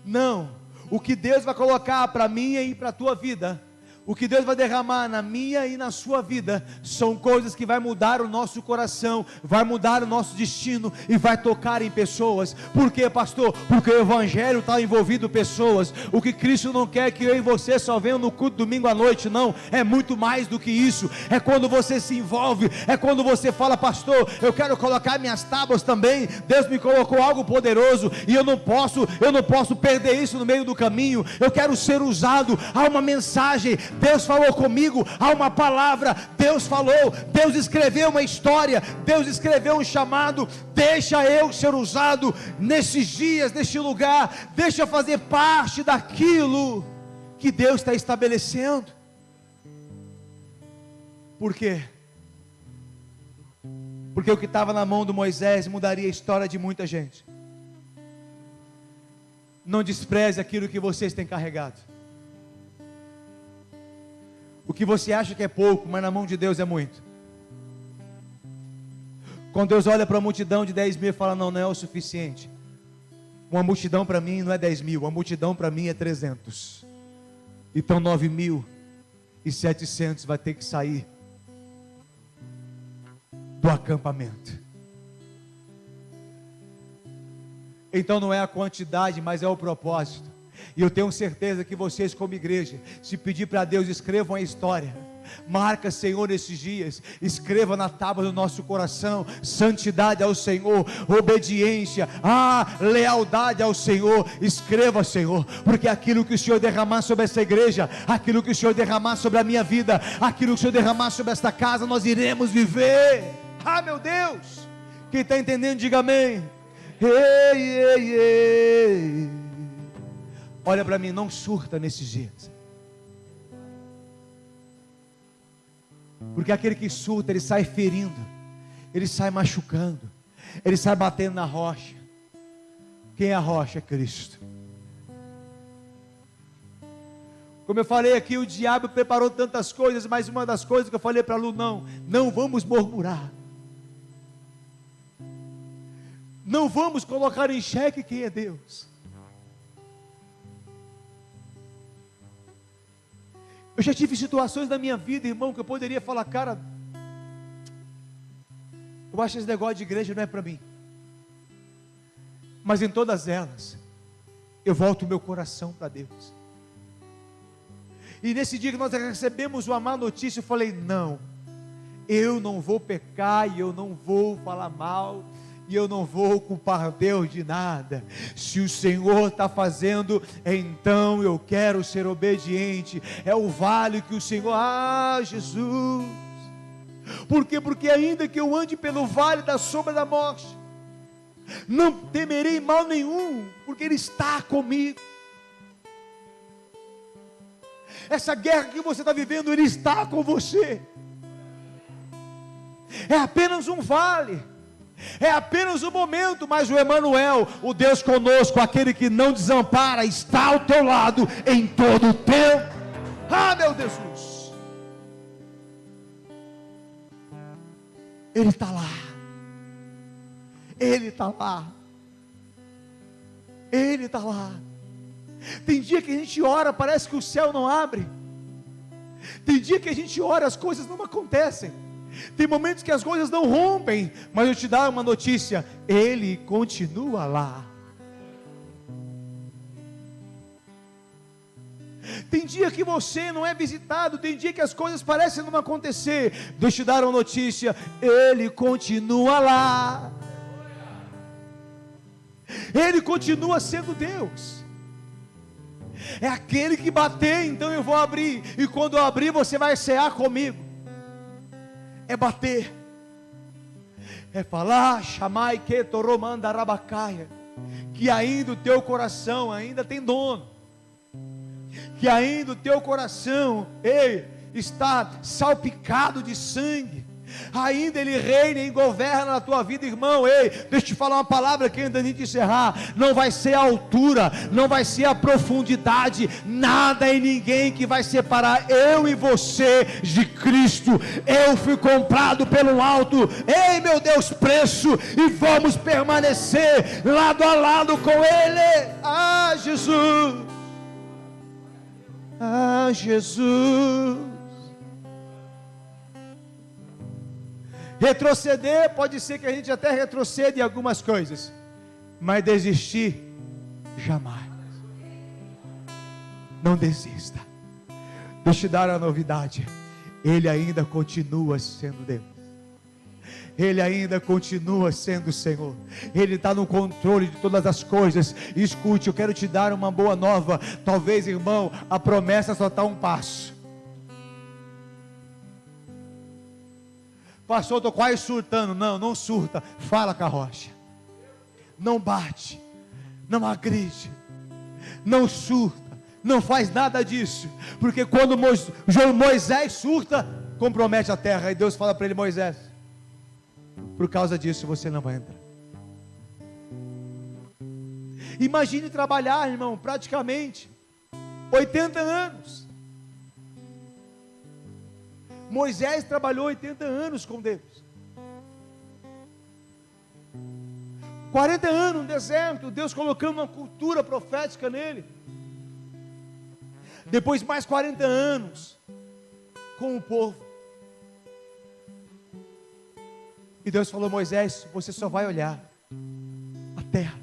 Não. O que Deus vai colocar para mim e para a tua vida, o que Deus vai derramar na minha e na sua vida, são coisas que vai mudar o nosso coração, vai mudar o nosso destino e vai tocar em pessoas. Por quê, pastor? Porque o Evangelho está envolvido pessoas. O que Cristo não quer que eu e você só venham no culto domingo à noite, não. É muito mais do que isso. É quando você se envolve, é quando você fala: pastor, eu quero colocar minhas tábuas também. Deus me colocou algo poderoso e eu não posso perder isso no meio do caminho. Eu quero ser usado. Há uma mensagem, Deus falou comigo, há uma palavra, Deus falou, Deus escreveu uma história, Deus escreveu um chamado. Deixa eu ser usado nesses dias, neste lugar. Deixa eu fazer parte daquilo que Deus está estabelecendo. Por quê? Porque o que estava na mão do Moisés mudaria a história de muita gente. Não despreze aquilo que vocês têm carregado. O que você acha que é pouco, mas na mão de Deus é muito. Quando Deus olha para a multidão de 10 mil e fala: não é o suficiente. Uma multidão para mim não é 10 mil, uma multidão para mim é 300. Então 9.700 vai ter que sair do acampamento. Então não é a quantidade, mas é o propósito. E eu tenho certeza que vocês, como igreja, se pedir para Deus, escrevam a história. Marca, Senhor, esses dias. Escreva na tábua do nosso coração: santidade ao Senhor, obediência, lealdade ao Senhor. Escreva, Senhor, porque aquilo que o Senhor derramar sobre essa igreja, aquilo que o Senhor derramar sobre a minha vida, aquilo que o Senhor derramar sobre esta casa, nós iremos viver. Meu Deus! Quem está entendendo, diga amém. Ei, ei, ei. Olha para mim, não surta nesses dias. Porque aquele que surta, ele sai ferindo, ele sai machucando, ele sai batendo na rocha. Quem é a rocha? É Cristo. Como eu falei aqui, o diabo preparou tantas coisas, mas uma das coisas que eu falei para a Lu, não vamos murmurar. Não vamos colocar em xeque quem é Deus. Eu já tive situações na minha vida, irmão, que eu poderia falar, cara, eu acho que esse negócio de igreja não é para mim. Mas em todas elas, eu volto o meu coração para Deus. E nesse dia que nós recebemos uma má notícia, eu falei, não, eu não vou pecar, e eu não vou falar mal, e eu não vou culpar Deus de nada. Se o Senhor está fazendo, então eu quero ser obediente. É o vale que o Senhor, Jesus. Por quê? Porque ainda que eu ande pelo vale da sombra da morte, não temerei mal nenhum, porque Ele está comigo. Essa guerra que você está vivendo, Ele está com você. É apenas um vale, é apenas um momento, mas o Emanuel, o Deus conosco, aquele que não desampara, está ao teu lado em todo o tempo. Meu Jesus, Ele está lá, Ele está lá, Ele está lá. Tem dia que a gente ora, parece que o céu não abre. Tem dia que a gente ora, as coisas não acontecem. Tem momentos que as coisas não rompem. Mas eu te dar uma notícia, Ele continua lá. Tem dia que você não é visitado, tem dia que as coisas parecem não acontecer. Deixa eu te dar uma notícia, Ele continua lá. Ele continua sendo Deus. É aquele que bater, então eu vou abrir. E quando eu abrir, você vai cear comigo. É bater, é falar, chamai que toromanda rabacaia, que ainda o teu coração ainda tem dono, que ainda o teu coração, está salpicado de sangue. Ainda Ele reina e governa na tua vida, irmão. Deixa eu te falar uma palavra aqui antes de encerrar. Não vai ser a altura, não vai ser a profundidade, nada e ninguém que vai separar eu e você de Cristo. Eu fui comprado pelo alto, meu Deus, preço, e vamos permanecer lado a lado com Ele. Jesus, Jesus. Retroceder, pode ser que a gente até retroceda em algumas coisas, mas desistir, jamais. Não desista. Deixa eu te dar a novidade, Ele ainda continua sendo Deus. Ele ainda continua sendo o Senhor. Ele está no controle de todas as coisas. Escute, eu quero te dar uma boa nova. Talvez, irmão, a promessa só está a um passo. Pastor, estou quase surtando. Não surta. Fala com a rocha. Não bate. Não agride. Não surta. Não faz nada disso. Porque quando Moisés surta, compromete a terra. E Deus fala para ele: Moisés, por causa disso você não vai entrar. Imagine trabalhar, irmão, praticamente 80 anos. Moisés trabalhou 80 anos com Deus. 40 anos no deserto, Deus colocando uma cultura profética nele. Depois mais 40 anos com o povo. E Deus falou: Moisés, você só vai olhar a terra.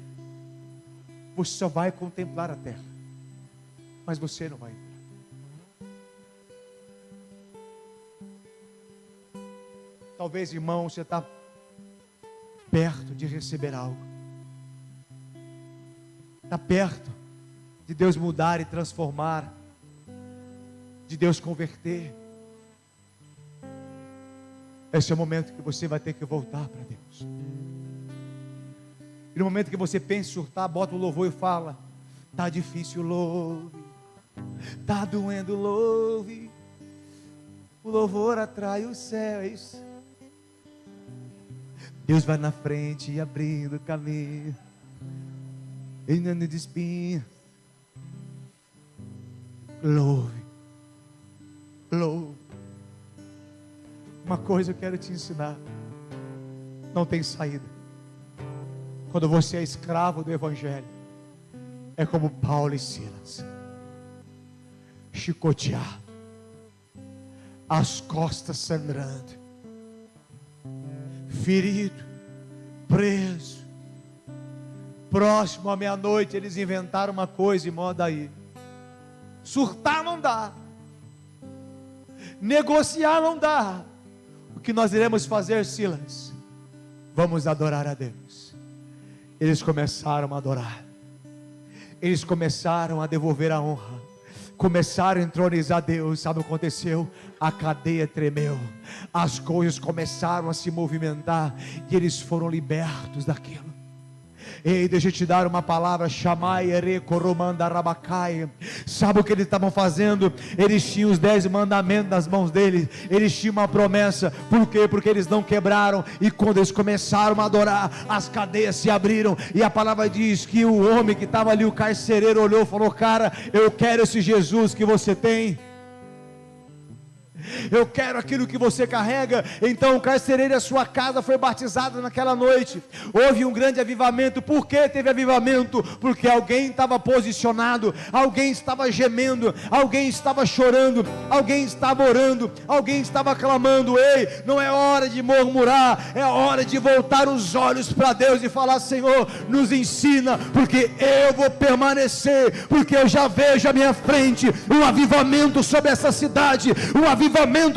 Você só vai contemplar a terra. Mas você não vai entrar. Talvez, irmão, você está perto de receber algo. Está perto de Deus mudar e transformar. De Deus converter. Esse é o momento que você vai ter que voltar para Deus. E no momento que você pensa em surtar, bota o louvor e fala: está difícil, louve. Está doendo, louve. O louvor atrai o céu, é isso. Deus vai na frente e abrindo o caminho. Ele não despinha. Louve. Louve. Uma coisa eu quero te ensinar. Não tem saída. Quando você é escravo do Evangelho, é como Paulo e Silas. Chicotear, as costas sangrando, ferido, preso. Próximo à meia-noite eles inventaram uma coisa e moda aí. Surtar não dá, negociar não dá. O que nós iremos fazer, Silas? Vamos adorar a Deus. Eles começaram a adorar, eles começaram a devolver a honra, começaram a entronizar Deus. Sabe o que aconteceu? A cadeia tremeu, as coisas começaram a se movimentar, e eles foram libertos daquilo. Ei, deixa eu te dar uma palavra. Chamai erecoromanda rabacai. Sabe o que eles estavam fazendo? Eles tinham os 10 mandamentos nas mãos deles. Eles tinham uma promessa. Por quê? Porque eles não quebraram. E quando eles começaram a adorar, as cadeias se abriram. E a palavra diz que o homem que estava ali, o carcereiro, olhou e falou: cara, eu quero esse Jesus que você tem, eu quero aquilo que você carrega. Então o carcereiro e a sua casa foi batizado naquela noite. Houve um grande avivamento. Por que teve avivamento? Porque alguém estava posicionado, alguém estava gemendo, alguém estava chorando, alguém estava orando, alguém estava clamando. Ei, não é hora de murmurar, é hora de voltar os olhos para Deus e falar: Senhor, nos ensina, porque eu vou permanecer, porque eu já vejo à minha frente um avivamento sobre essa cidade, um avivamento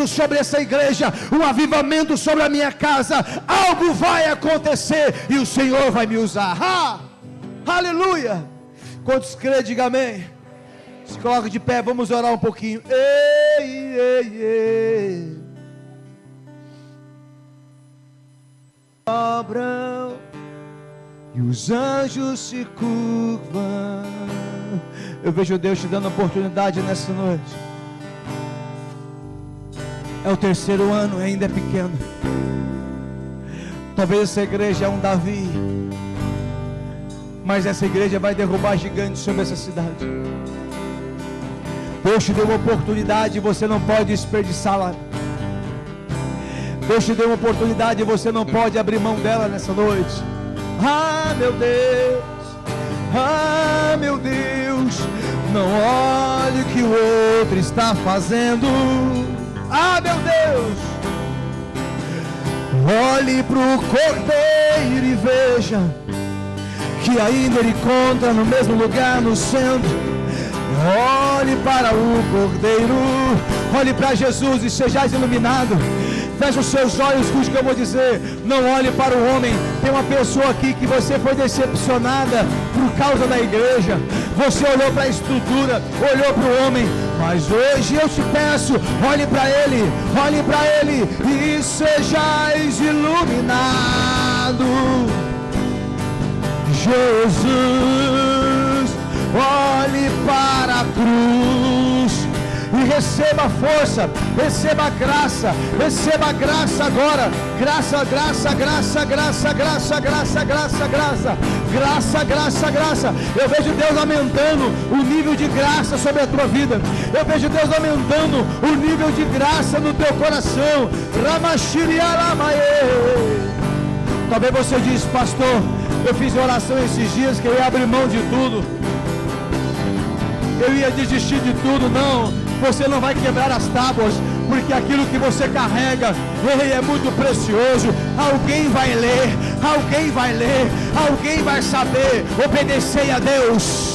sobre essa igreja, um avivamento sobre a minha casa. Algo vai acontecer e o Senhor vai me usar. Aleluia. Quantos crê, diga amém. Se coloca de pé, vamos orar um pouquinho. Ei, ei, ei. Dobram e os anjos se curvam. Eu vejo Deus te dando oportunidade nessa noite. É o 3º ano, ainda é pequeno. Talvez essa igreja é um Davi, mas essa igreja vai derrubar gigantes sobre essa cidade. Deus te deu uma oportunidade e você não pode desperdiçá-la. Deus te deu uma oportunidade e você não pode abrir mão dela nessa noite. Ah, meu Deus, ah, meu Deus, não olhe o que o outro está fazendo. Ah, meu Deus, olhe para o Cordeiro e veja que ainda ele encontra no mesmo lugar, no centro. Olhe para o Cordeiro, olhe para Jesus e sejais iluminado. Feche os seus olhos, escute o que eu vou dizer. Não olhe para o homem. Tem uma pessoa aqui que você foi decepcionada por causa da igreja. Você olhou para a estrutura, olhou para o homem. Mas hoje eu te peço, olhe para ele e sejais iluminado. Jesus, olhe para a cruz e receba força, receba graça agora. Graça. Eu vejo Deus aumentando o nível de graça sobre a tua vida. Eu vejo Deus aumentando o nível de graça no teu coração. Talvez você diz: pastor, eu fiz oração esses dias que eu ia abrir mão de tudo, eu ia desistir de tudo. Não, você não vai quebrar as tábuas, porque aquilo que você carrega, é muito precioso. Alguém vai ler, alguém vai saber. Obedecei a Deus,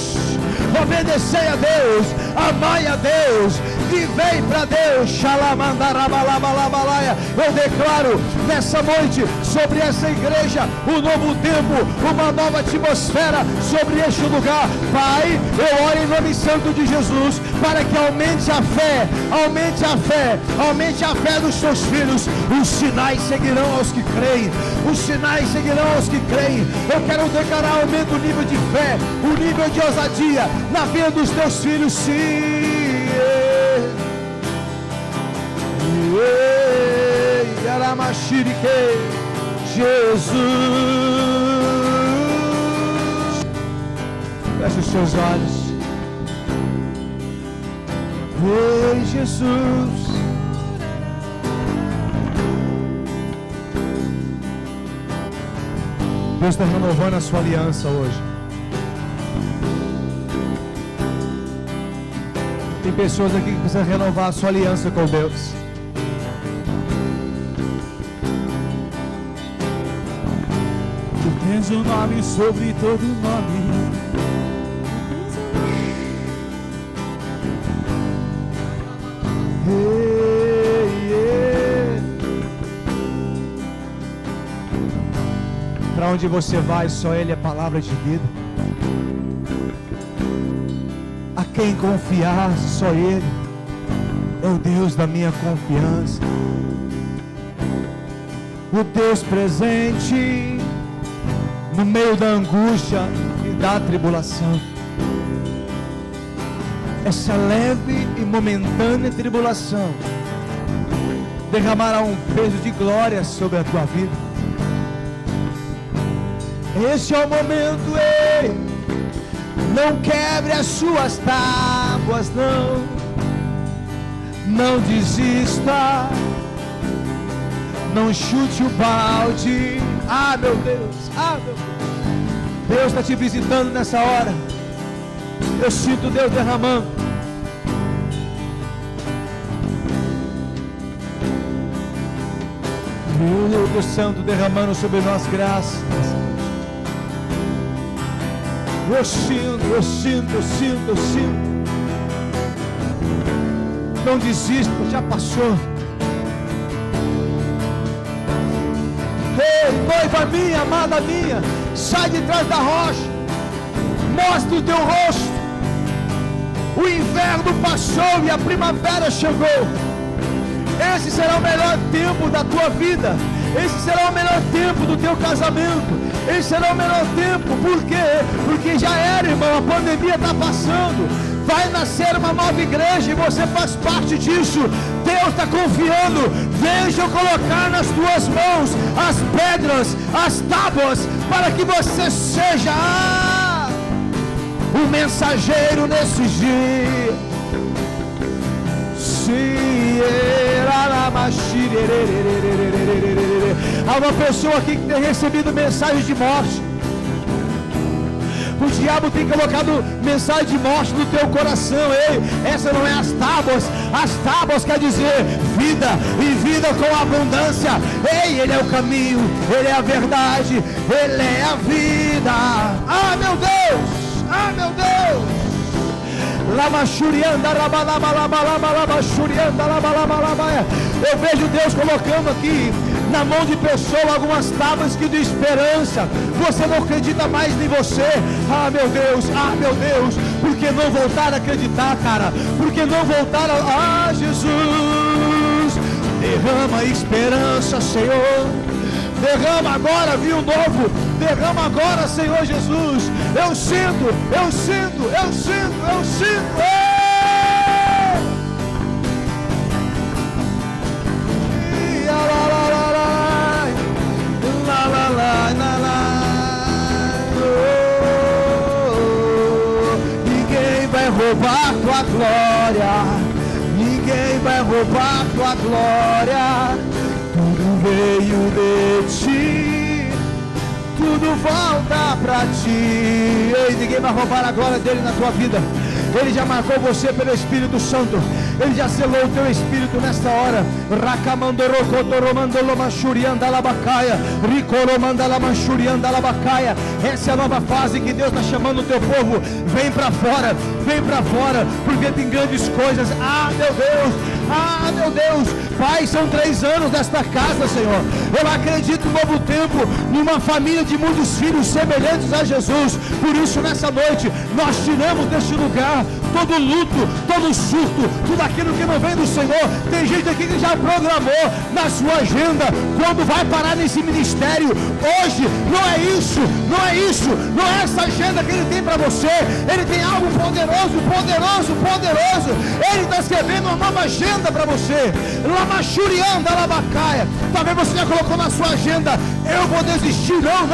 amai a Deus, vivei para Deus. Eu declaro nessa noite sobre essa igreja um novo tempo, uma nova atmosfera sobre este lugar. Pai, eu oro em nome santo de Jesus para que aumente a fé dos seus filhos. Os sinais seguirão aos que creem. Eu quero declarar aumento o nível de fé, o nível de ousadia na vida dos teus filhos. Sim. Jesus, feche os seus olhos. Ei, Jesus. Deus está renovando a sua aliança hoje. Tem pessoas aqui que precisam renovar a sua aliança com Deus. Tu tens um nome sobre todo nome. Para onde você vai, só Ele é palavra de vida. A quem confiar, só Ele é o Deus da minha confiança. O Deus presente no meio da angústia e da tribulação. Essa leve e momentânea tribulação derramará um peso de glória sobre a tua vida. Esse é o momento, ei. Não quebre as suas tábuas, não. Não desista. Não chute o balde. Ah, meu Deus, ah, meu Deus. Deus está te visitando nessa hora. Eu sinto Deus derramando. Meu Deus Santo derramando sobre nós graças. Eu sinto, eu sinto, eu sinto, eu sinto. Não desista, já passou. Ei, noiva minha, amada minha, sai de trás da rocha. Mostra o teu rosto. O inverno passou e a primavera chegou. Esse será o melhor tempo da tua vida. Esse será o melhor tempo do teu casamento. Esse será o melhor tempo. Por quê? Porque já era, irmão. A pandemia está passando. Vai nascer uma nova igreja e você faz parte disso. Deus está confiando. Deixa eu colocar nas tuas mãos as pedras, as tábuas, para que você seja o mensageiro nesses dias. Há uma pessoa aqui que tem recebido mensagem de morte. O diabo tem colocado mensagem de morte no teu coração. Ei, essa não é as tábuas. As tábuas quer dizer vida, e vida com abundância. Ei, Ele é o caminho, Ele é a verdade, Ele é a vida. Ah, meu Deus! Ah, meu Deus! Eu vejo Deus colocando aqui na mão de pessoa algumas tábuas que de esperança. Você não acredita mais em você. Ah, meu Deus, por que não voltar a acreditar, cara? Por que não voltar a... Ah, Jesus, derrama esperança, Senhor. Derrama agora vinho novo. Derrama agora, Senhor Jesus. Eu sinto. Ninguém vai roubar tua glória. Ninguém vai roubar tua glória. Tudo veio de ti, tudo volta pra ti. Ei, ninguém vai roubar a glória dele na tua vida. Ele já marcou você pelo Espírito Santo. Ele já selou o teu espírito nesta hora. Essa é a nova fase que Deus está chamando o teu povo. Vem para fora, porque tem grandes coisas. Ah, meu Deus, Pai, são 3 anos desta casa, Senhor. Eu acredito no novo tempo, numa família de muitos filhos semelhantes a Jesus. Por isso, nessa noite, nós tiramos deste lugar todo luto, todo surto, tudo aquilo que não vem do Senhor. Tem gente aqui que já programou na sua agenda quando vai parar nesse ministério. Hoje não é isso, não é essa agenda que Ele tem para você. Ele tem algo poderoso. Ele está escrevendo uma nova agenda para você. Lamachurianda, Labacaia. Talvez você já colocou na sua agenda: eu vou desistir. Não.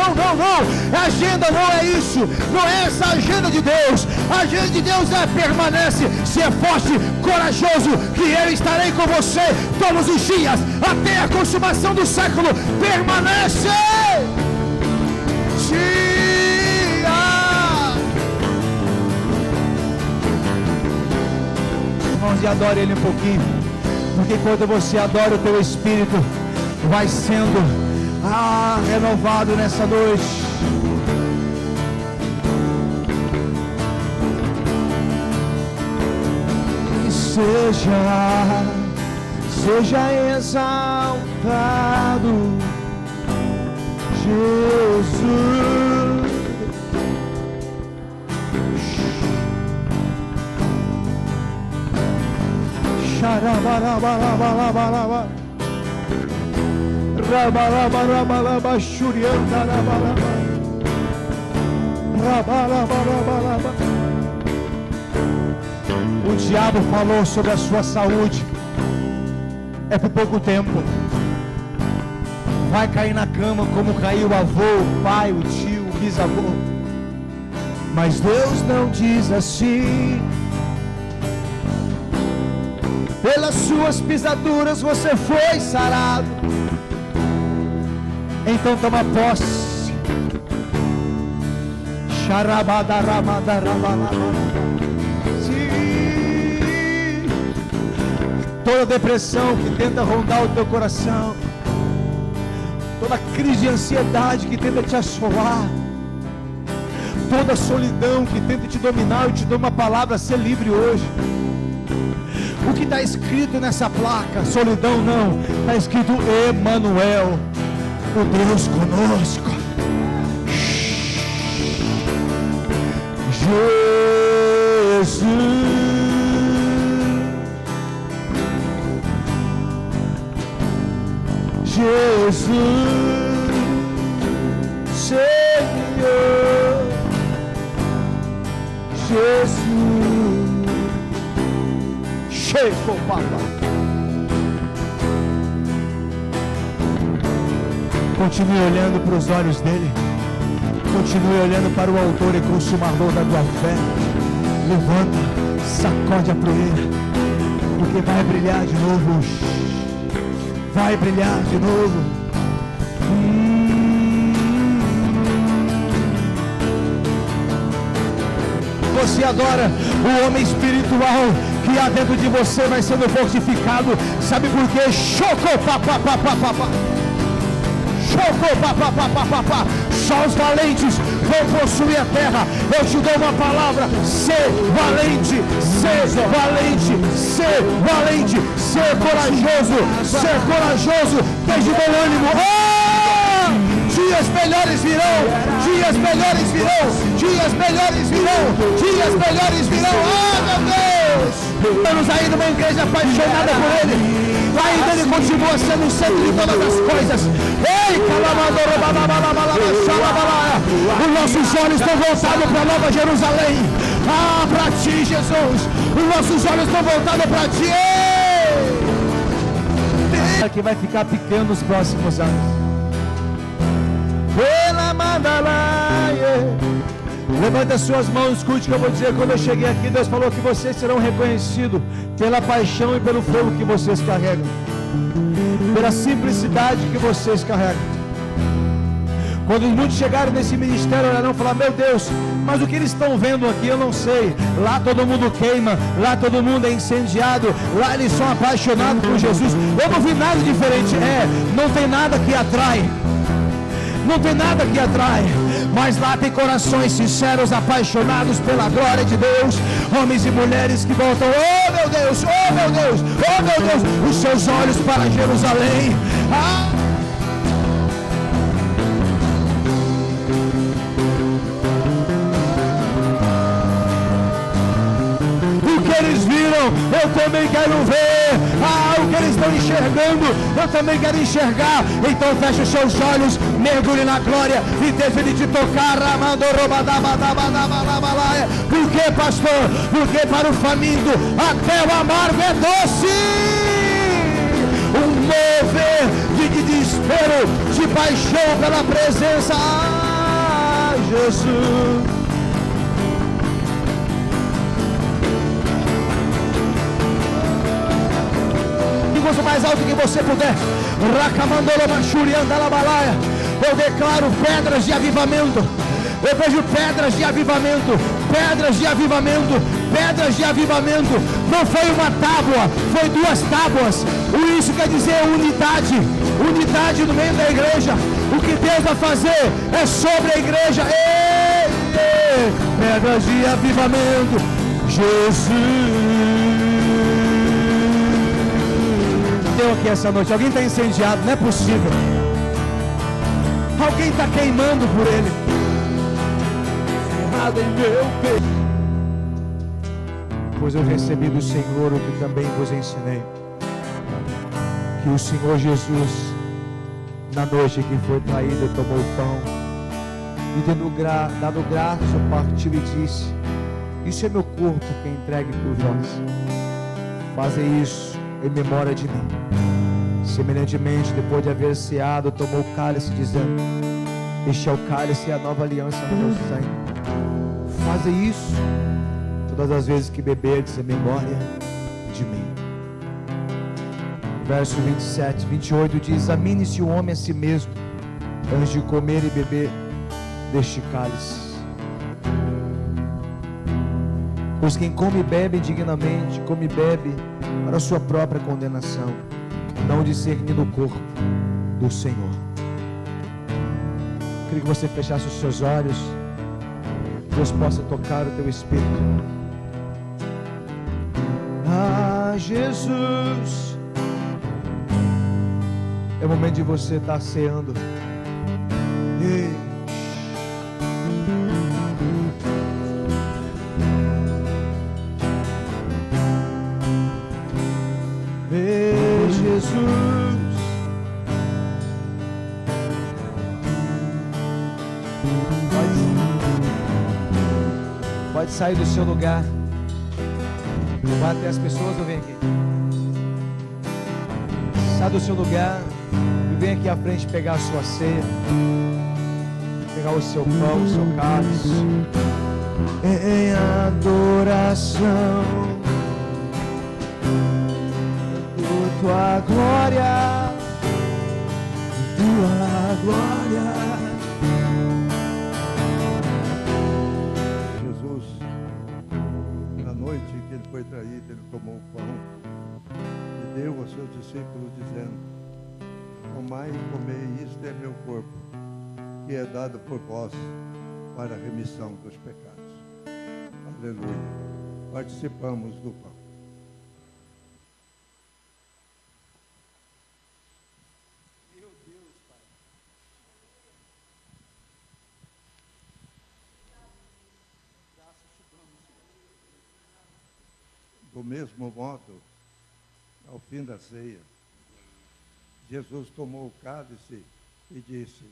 A agenda não é isso. Não é essa a agenda de Deus. A agenda de Deus é permanece, se é forte, corajoso, que eu estarei com você todos os dias, até a consumação do século. Permanece! Irmãos, e adore Ele um pouquinho, porque quando você adora, o teu espírito vai sendo renovado nessa noite. E seja exaltado Jesus. Xarabarabalabalabalaba, rabalabalabalaba, xuriandarabalaba, rabalabalabalaba. O diabo falou sobre a sua saúde, é por pouco tempo. Vai cair na cama como caiu o avô, o pai, o tio, o bisavô. Mas Deus não diz assim. Pelas suas pisaduras você foi sarado. Então toma posse. Sim. Toda depressão que tenta rondar o teu coração, toda crise de ansiedade que tenta te assolar, toda solidão que tenta te dominar, eu te dou uma palavra: ser livre hoje. O que está escrito nessa placa? Solidão não, está escrito Emanuel, o Deus conosco. Jesus, Jesus, Senhor, Jesus. Chegou, papai. Continue olhando para os olhos dele. Continue olhando para o autor e consumador da tua fé. Levanta, sacode a poeira, porque vai brilhar de novo. Vai brilhar de novo. Você adora o homem espiritual que há dentro de você, vai sendo fortificado. Sabe por quê? Chocou, papapá. Chocou, papapá. Só os valentes vão possuir a terra. Eu te dou uma palavra: ser valente, ser valente, ser valente, ser corajoso, ser corajoso. Esteja de bom ânimo. Dias melhores virão, dias melhores virão, dias melhores virão, dias melhores virão. Meu Deus! Estamos aí numa igreja apaixonada por Ele. Ainda Ele continua sendo o centro de todas as coisas. Ei, os nossos olhos estão voltados para Nova Jerusalém. Para Ti, Jesus. Os nossos olhos estão voltados para Ti. Que vai ficar pequeno nos próximos anos. Pela Mandalaia. Levanta as suas mãos, escute o que eu vou dizer. Quando eu cheguei aqui, Deus falou que vocês serão reconhecidos pela paixão e pelo fogo que vocês carregam, pela simplicidade que vocês carregam. Quando muitos chegaram nesse ministério, olharão e falar: meu Deus, mas o que eles estão vendo aqui eu não sei. Lá todo mundo queima, lá todo mundo é incendiado, lá eles são apaixonados por Jesus. Eu não vi nada diferente. Não tem nada que atrai. Não tem nada que atrai, mas lá tem corações sinceros, apaixonados pela glória de Deus, homens e mulheres que voltam, oh meu Deus, oh meu Deus, oh meu Deus, os seus olhos para Jerusalém. O que eles viram, eu também quero ver. O que eles estão enxergando, eu também quero enxergar. Então feche os seus olhos, mergulhe na glória e deixe Ele te tocar. Por que, pastor? Porque para o faminto até o amargo é doce. Um mover de desespero, de paixão pela presença. Jesus. força mais alto que você puder. Eu declaro pedras de avivamento. Eu vejo pedras de avivamento, pedras de avivamento, pedras de avivamento. Não foi uma tábua, foi 2 tábuas. Isso quer dizer unidade, unidade no meio da igreja. O que Deus vai fazer é sobre a igreja. Ei, ei, pedras de avivamento, Jesus. Deu aqui essa noite, alguém está incendiado, não é possível. Alguém está queimando por ele. Em meu peito, pois eu recebi do Senhor o que também vos ensinei, que o Senhor Jesus, na noite que foi traído, tomou o pão e tendo dado graças, partiu e disse: isso é meu corpo que é entregue por vós, fazei isso em memória de mim. Semelhantemente, depois de haver ceado, tomou o cálice, dizendo: este é o cálice e a nova aliança no meu sangue. Fazei isso todas as vezes que beberdes em memória de mim. Verso 27, 28 diz: examine-se o homem a si mesmo antes de comer e beber deste cálice. Pois quem come e bebe indignamente, come e bebe para a sua própria condenação, não discernindo o corpo do Senhor. Eu queria que você fechasse os seus olhos. Deus possa tocar o teu espírito. Ah, Jesus, é o momento de você estar ceando. Jesus, pode sair do seu lugar. Vai até as pessoas ou vem aqui. Sai do seu lugar e vem aqui à frente pegar a sua ceia, pegar o seu pão, o seu cálice. Em adoração, tua glória, tua glória. Foi traído, ele tomou o pão e deu aos seus discípulos, dizendo: tomai e comei, isto é meu corpo, que é dado por vós para a remissão dos pecados. Aleluia. Participamos do pão. Meu Deus, Pai. Do mesmo modo, ao fim da ceia, Jesus tomou o cálice e disse: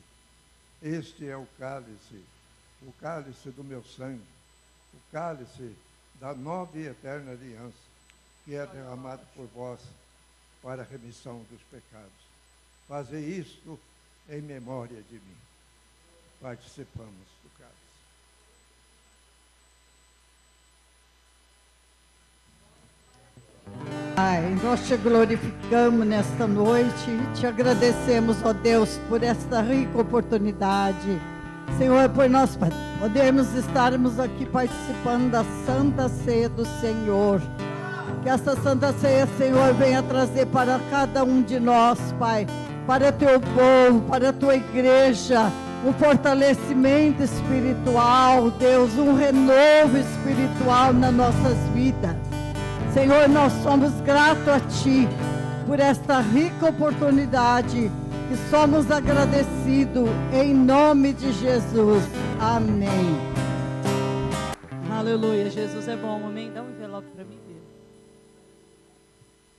este é o cálice do meu sangue, o cálice da nova e eterna aliança, que é derramado por vós para a remissão dos pecados. Fazei isto em memória de mim. Participamos do cálice. Pai, nós te glorificamos nesta noite e te agradecemos, ó Deus, por esta rica oportunidade. Senhor, por nós podermos estarmos aqui participando da Santa Ceia do Senhor. Que essa Santa Ceia, Senhor, venha trazer para cada um de nós, Pai, para teu povo, para a tua igreja, um fortalecimento espiritual, Deus, um renovo espiritual nas nossas vidas. Senhor, nós somos gratos a Ti por esta rica oportunidade e somos agradecidos em nome de Jesus. Amém. Aleluia, Jesus é bom, amém? Dá um envelope para mim, filho.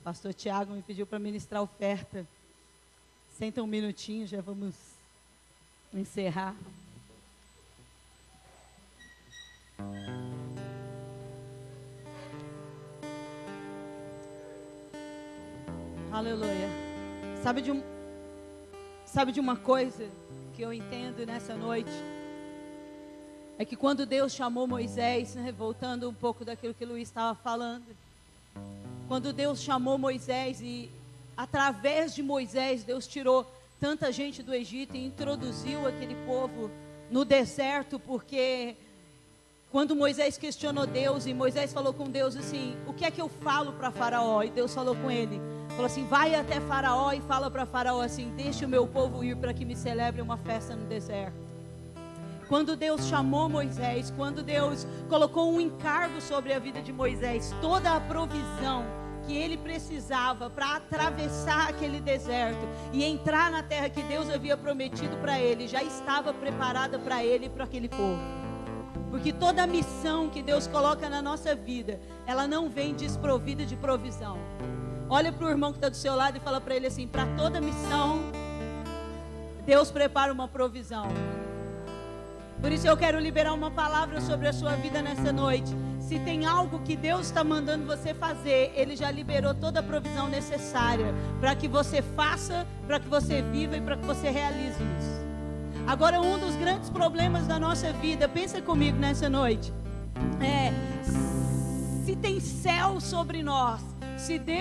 Pastor Tiago me pediu para ministrar a oferta. Senta um minutinho, já vamos encerrar. Aleluia. Sabe de uma coisa que eu entendo nessa noite? É que quando Deus chamou Moisés, né, voltando um pouco daquilo que o Luiz estava falando, quando Deus chamou Moisés e através de Moisés, Deus tirou tanta gente do Egito e introduziu aquele povo no deserto, porque quando Moisés questionou Deus, e Moisés falou com Deus assim: o que é que eu falo para Faraó? E Deus falou com ele, falou assim: vai até Faraó e fala para Faraó assim: deixa o meu povo ir para que me celebre uma festa no deserto. Quando Deus chamou Moisés, quando Deus colocou um encargo sobre a vida de Moisés, toda a provisão que ele precisava para atravessar aquele deserto e entrar na terra que Deus havia prometido para ele, já estava preparada para ele e para aquele povo. Porque toda a missão que Deus coloca na nossa vida, ela não vem desprovida de provisão. Olha para o irmão que está do seu lado e fala para ele assim: para toda missão, Deus prepara uma provisão. Por isso eu quero liberar uma palavra sobre a sua vida nessa noite. Se tem algo que Deus está mandando você fazer, Ele já liberou toda a provisão necessária para que você faça, para que você viva e para que você realize isso. Agora, um dos grandes problemas da nossa vida, pensa comigo nessa noite, se tem céu sobre nós, se Deus